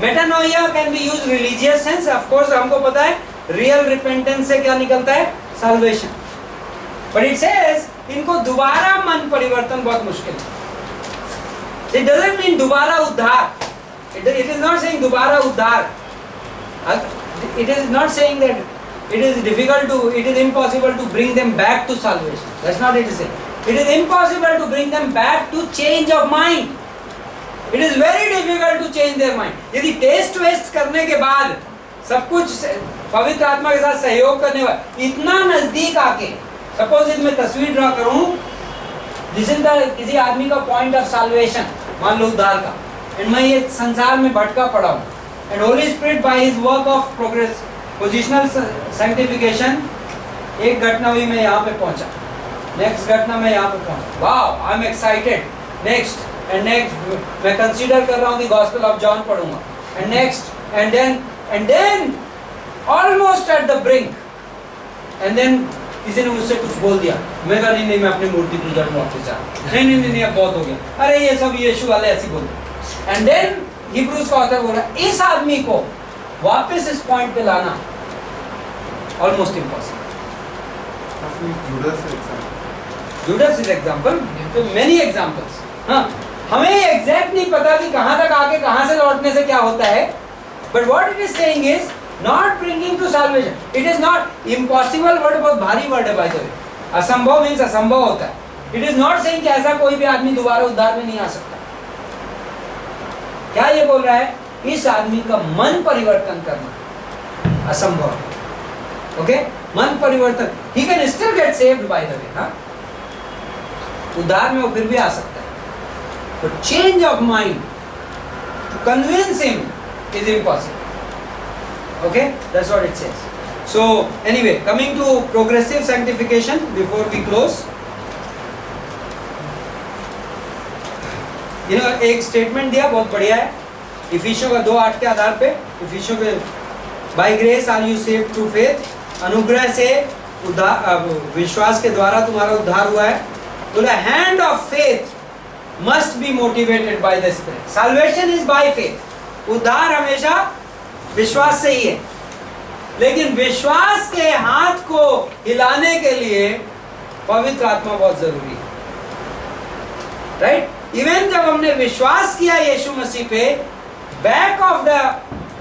Metanoia can be used religious sense, of course हमको पता है रियल रिपेंटेंस से क्या निकलता है? साल्वेशन। बट इट सेज इनको दोबारा मन परिवर्तन बहुत मुश्किल है। इट डजंट मीन दोबारा उद्धार। इट इज नॉट सेइंग दोबारा उद्धार। It is not saying that it is difficult to, it is impossible to bring them back to salvation. That's not it is saying. It is impossible to bring them back to change of mind. It is very difficult to change their mind. यदि test waste करने के बाद सब कुछ पवित्र आत्मा के साथ सहयोग करने वाले इतना नजदीक आके, सपोज इसमें तस्वीर ड्रा करूं, दिस इज द किसी आदमी का पॉइंट ऑफ साल्वेशन, मान लो उद्धार का, एंड मैं ये संसार में भटका पड़ा हूं, and Holy Spirit by His work of progress, positional sanctification, एक घटना हुई, मैं यहाँ पे पहुँचा, नेक्स्ट घटना मैं यहाँ पे पहुँचा, वाह I am excited, next and next मैं कंसीडर कर रहा हूँ कि गॉस्पेल ऑफ जॉन पढ़ूंगा, and next and then almost at the brink, and then किसी ने मुझसे कुछ बोल दिया, मैं कहा नहीं मैं अपनी मूर्ति पूजा में वापस जा, नहीं अब बहुत हो गया, अरे ये सब यीशु वाले ऐसे बोलते, एंड देन हिब्रूज का ऑथर बोला इस आदमी को वापस इस पॉइंट पे लाना almost impossible. Judas is example, तो मेनी एग्जांपल्स। हाँ, हमें एग्जैक्ट नहीं पता कि कहां तक आके कहां से लौटने से क्या होता है, but what it is saying is not bringing to salvation. It is not impossible, word बहुत भारी वर्ड है बाय द वे। असंभव मींस असंभव होता है, इट इज नॉट सेइंग कि ऐसा कोई भी आदमी दोबारा उद्धार में नहीं आ सकता। क्या ये बोल रहा है? इस आदमी का मन परिवर्तन करना असंभव है। ओके, मन परिवर्तन, he can still get saved by the way. हाँ, उद्धार में वो फिर भी आ सकता है, तो change of mind to convince him is impossible. Okay, that's what it says. So anyway, coming to progressive sanctification before we close, एक स्टेटमेंट दिया बहुत बढ़िया है इफिसियों का 2:8 के आधार पे। इफिसियों के by grace are you saved through faith, अनुग्रह से उद्धार, विश्वास के द्वारा तुम्हारा उद्धार हुआ है। बोला hand of faith must be motivated by the spirit. Salvation is by faith, उद्धार हमेशा विश्वास से ही है, लेकिन विश्वास के हाथ को हिलाने के लिए पवित्र आत्मा बहुत जरूरी है। राइट? इवन जब हमने विश्वास किया यीशु मसीह पे, बैक ऑफ द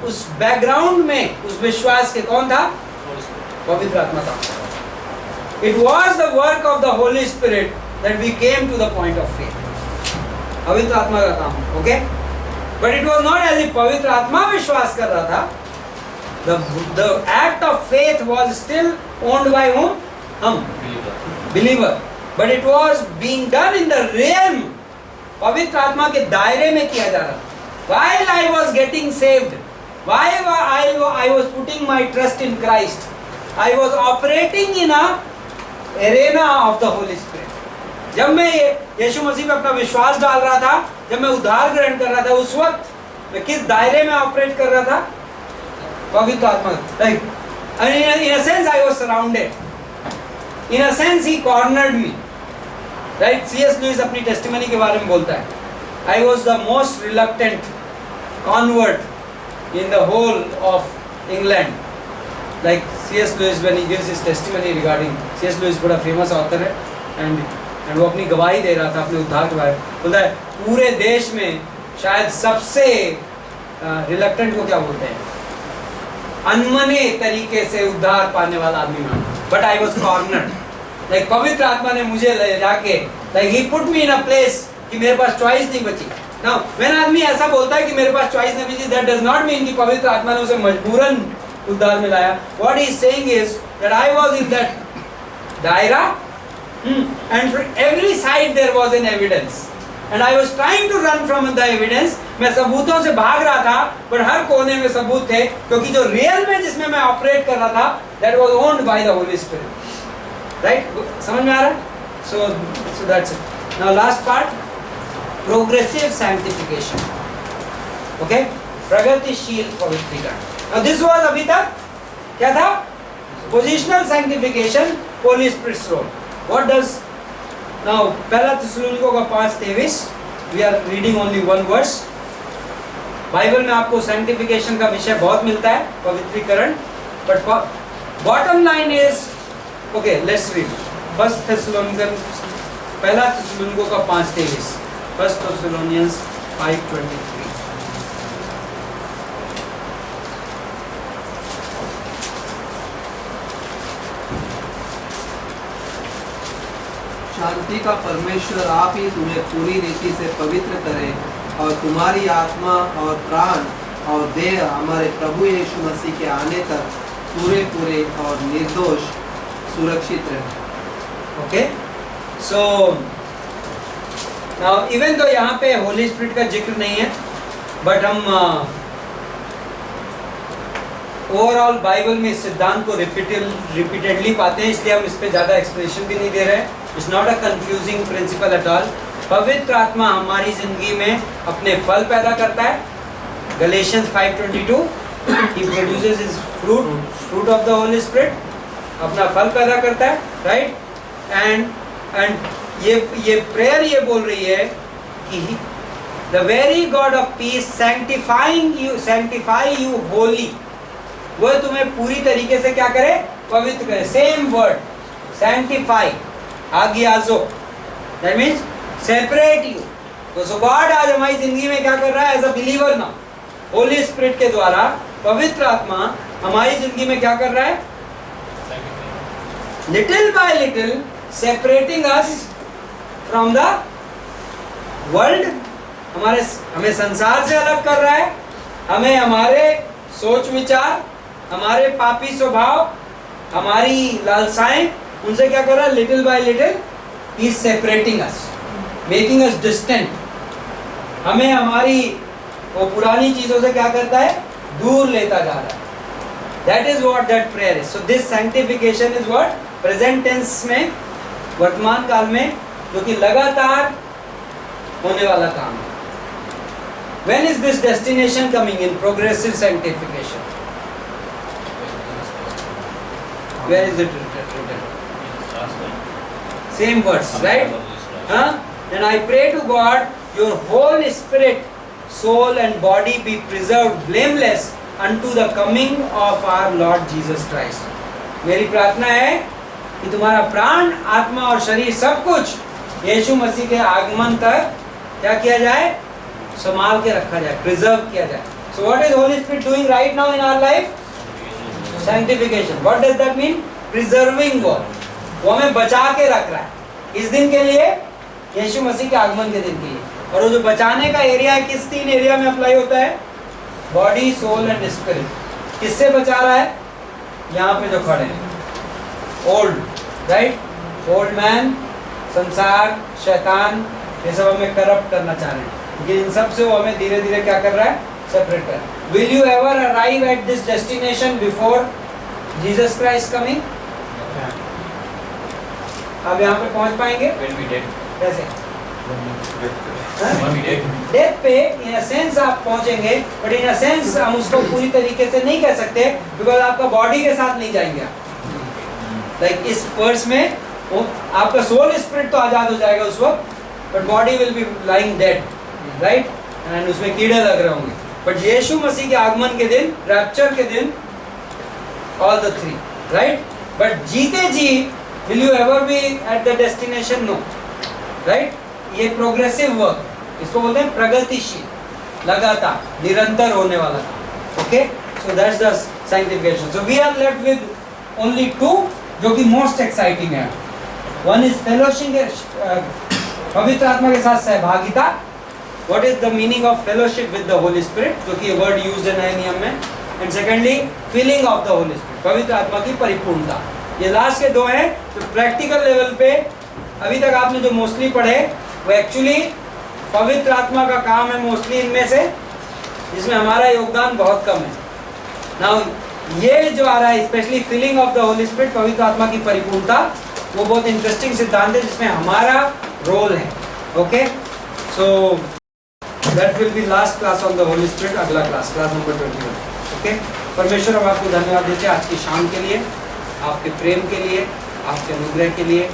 उस बैकग्राउंड में उस विश्वास के कौन था? पवित्र आत्मा था। It was the work of the Holy Spirit that we came to the point of faith. पवित्र आत्मा का काम। Okay, but it was not as if पवित्र आत्मा विश्वास कर रहा था। The act of faith was still owned by whom? Believer. But it was being done in the realm, पवित्र आत्मा के दायरे में किया जा रहा था। While I was getting saved, while I was putting my trust in Christ, I was operating in a arena of the Holy Spirit. जब मैं यीशु मसीह पे अपना विश्वास डाल रहा था, जब मैं उद्धार ग्रहण कर रहा था, उस वक्त मैं किस दायरे में ऑपरेट कर रहा था? पवित्र आत्मा। Like, in a sense I was surrounded. In a sense he cornered me. Right? C.S. Lewis अपनी testimony के बारे में बोलता है, I was the most reluctant convert in the whole of England. Like C.S. Lewis when he gives his testimony regarding, C.S. Lewis बड़ा famous author है, and वो अपनी गवाही दे रहा था अपने उद्धार के बारे में। बोलता है पूरे देश में शायद सबसे reluctant को क्या बोलते हैं? अनमने तरीके से उद्धार पाने वाला आदमी मैं, but I was cornered. Like पवित्र आत्मा ने मुझे ले जाके, like he put me in a place कि मेरे पास चॉइस नहीं बची। नाउ व्हेन आदमी ऐसा बोलता है कि मेरे पास चॉइस नहीं बची, दैट डज नॉट मीन कि पवित्र आत्मा ने उसे मजबूरन उद्धार में लाया। What he is saying is that I was in that दायरा, and from every side there was an evidence, and I was trying to run from the evidence. मैं सबूतों से भाग रहा था, पर हर कोने में सबूत थे, क्योंकि जो रियल में जिसमें मैं ऑपरेट कर रहा था, that was owned by the Holy Spirit. Right? समझ में आ रहा है? So that's it. Now last part, progressive sanctification. Okay, प्रगतिशील पवित्रीकरण। नाउ दिस वाज अभी तक क्या था? Positional sanctification, Holy Spirit's role. What does now पहला थिस्सलुनीकियों का 5:23, we are reading only one verse. Bible में आपको सैंक्टिफिकेशन का विषय बहुत मिलता है, पवित्रीकरण, but bottom line is, okay let's read first थिस्सलुनीकियंस, पहला थिस्सलुनीकियों का 5:23, फर्स्ट थिस्सलुनीयंस 5:23। शांति का परमेश्वर आप ही तुम्हें पूरी रीति से पवित्र करे और तुम्हारी आत्मा और प्राण और देह हमारे प्रभु यीशु मसीह के आने तक पूरे पूरे और निर्दोष सुरक्षित रहे। ओके, सो नाउ इवन तो यहाँ पे होली स्पिरिट का जिक्र नहीं है, बट हम ओवरऑल बाइबल में इस सिद्धांत को रिपीटेडली पाते हैं, इसलिए हम इस पे ज़्यादा एक्सप्लेनेशन भी नहीं दे रहे हैं। It's not a confusing principle at all. पवित्र आत्मा हमारी जिंदगी में अपने फल पैदा करता है। Galatians 5:22, he produces his fruit of the Holy Spirit, अपना फल पैदा करता है, राइट? एंड ये प्रेयर ये बोल रही है कि the very God of peace sanctify you holy, वो तुम्हें पूरी तरीके से क्या करे? पवित्र करे। Same word sanctify, hagiazo, that means separate you. तो सो गॉड आज हमारी जिंदगी में क्या कर रहा है? एज अ बिलीवर ना, होली स्पिरिट के द्वारा पवित्र आत्मा हमारी जिंदगी में क्या कर रहा है? Little bye little separating us from the world, हमें संसार से अलग कर रहा है, हमें हमारे सोच विचार, हमारे पापी स्वभाव, हमारी लालसाएं, उनसे क्या कर रहा है? Little bye little he is separating us, making us distant. हमें हमारी वो पुरानी चीजों से क्या करता है? दूर लेता जा रहा है। That is what that prayer is. So this sanctification is what? Present tense में, वर्तमान काल में, जो कि लगातार होने वाला काम है। When is this destination coming in? Progressive sanctification. Where is it written? Same verse, right? Huh? Then I pray to God, your whole spirit, soul and body be preserved blameless unto the coming of our Lord Jesus Christ. मेरी प्रार्थना है कि तुम्हारा प्राण, आत्मा और शरीर सब कुछ यीशु मसीह के आगमन तक क्या किया जाए? संभाल के रखा जाए, प्रिजर्व किया जाए। So what is Holy Spirit doing right now in our life? Sanctification. What does that mean? Preserving work. वो हमें बचा के रख रहा है। इस दिन के लिए, यीशु मसीह के आगमन के दिन के लिए। और वो जो बचाने का एरिया है, किस 3 एरिया में अप्लाई होता है? Body, soul and spirit. किससे बचा रहा है? यहाँ पे जो खड़े हैं, ओल्ड, राइट? ओल्ड मैन, संसार, शैतान, ये सब हमें करप्ट करना चाह रहे हैं, लेकिन इन सब से वो हमें धीरे धीरे क्या कर रहा है? सेपरेट कर। Will you ever arrive at this destination before Jesus Christ coming? आप यहाँ पे पहुँच पाएंगे? कैसे? डेथ पे इन सेंस आप पहुंचेंगे, बट इन सेंस हम उसको पूरी तरीके से नहीं कह सकते, बिकॉज आपका बॉडी के साथ नहीं जाएंगे आप। लाइक इस वर्स में आपका सोल स्पिरिट तो आजाद हो जाएगा उस वक्त, but body will be lying dead, right? And उसमें कीड़े लग रहे होंगे। बट यीशु मसीह के आगमन के दिन, रैप्चर के दिन, ऑल द 3, राइट? बट जीते जी will you ever be at the destination? No, right? ये प्रोग्रेसिव वर्क, इसको बोलते हैं प्रगतिशील, लगातार, निरंतर होने वाला काम। Okay, so that's the sanctification. So we are left with only 2 जो कि मोस्ट एक्साइटिंग है। वन इज फेलोशिप, पवित्र आत्मा के साथ सहभागिता। What is the meaning of fellowship with the Holy Spirit, जो कि ये वर्ड यूज्ड है नए नियम में। And secondly feeling of the Holy Spirit, पवित्र आत्मा की परिपूर्णता। ये लास्ट के 2 हैं जो प्रैक्टिकल लेवल पे अभी तक आपने जो मोस्टली पढ़े, वो एक्चुअली पवित्र आत्मा का काम है मोस्टली इनमें से, जिसमें हमारा योगदान बहुत कम है। नाउ ये जो आ रहा है, specially feeling of the Holy Spirit, पवित्र आत्मा की परिपूर्णता, वो बहुत इंटरेस्टिंग सिद्धांत है जिसमें हमारा रोल है। Okay, so that will be last class on the Holy spirit, अगला क्लास नंबर 21। ओके, परमेश्वर हम आपको धन्यवाद देते हैं आज की शाम के लिए, आपके प्रेम के लिए, आपके अनुग्रह के लिए,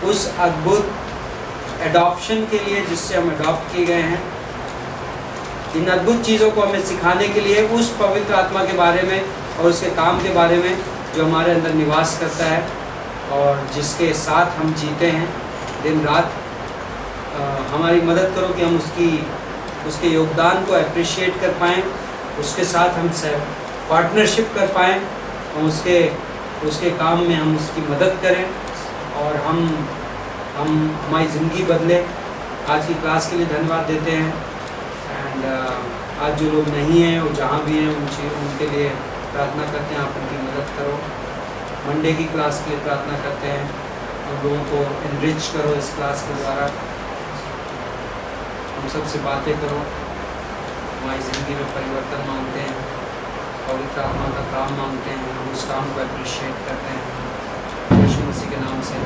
उस अद्भुत एडॉप्शन के लिए जिससे हम अडॉप्ट किए गए हैं, इन अद्भुत चीज़ों को हमें सिखाने के लिए, उस पवित्र आत्मा के बारे में और उसके काम के बारे में जो हमारे अंदर निवास करता है और जिसके साथ हम जीते हैं दिन रात। हमारी मदद करो कि हम उसके योगदान को अप्रिशिएट कर पाएँ, उसके साथ हम पार्टनरशिप कर पाएँ और उसके काम में हम उसकी मदद करें और हम हमारी ज़िंदगी बदले। आज की क्लास के लिए धन्यवाद देते हैं। एंड आज जो लोग नहीं हैं वो जहाँ भी हैं उनके लिए प्रार्थना करते हैं, आप उनकी मदद करो। मंडे की क्लास के लिए प्रार्थना करते हैं, उन लोगों को एनरिच करो इस क्लास के द्वारा, हम सबसे बातें करो, हमारी ज़िंदगी में परिवर्तन मांगते हैं, पवित्र आत्मा का काम मांगते हैं, हम उस काम को अप्रिशिएट करते हैं। यीशु मसीह के नाम से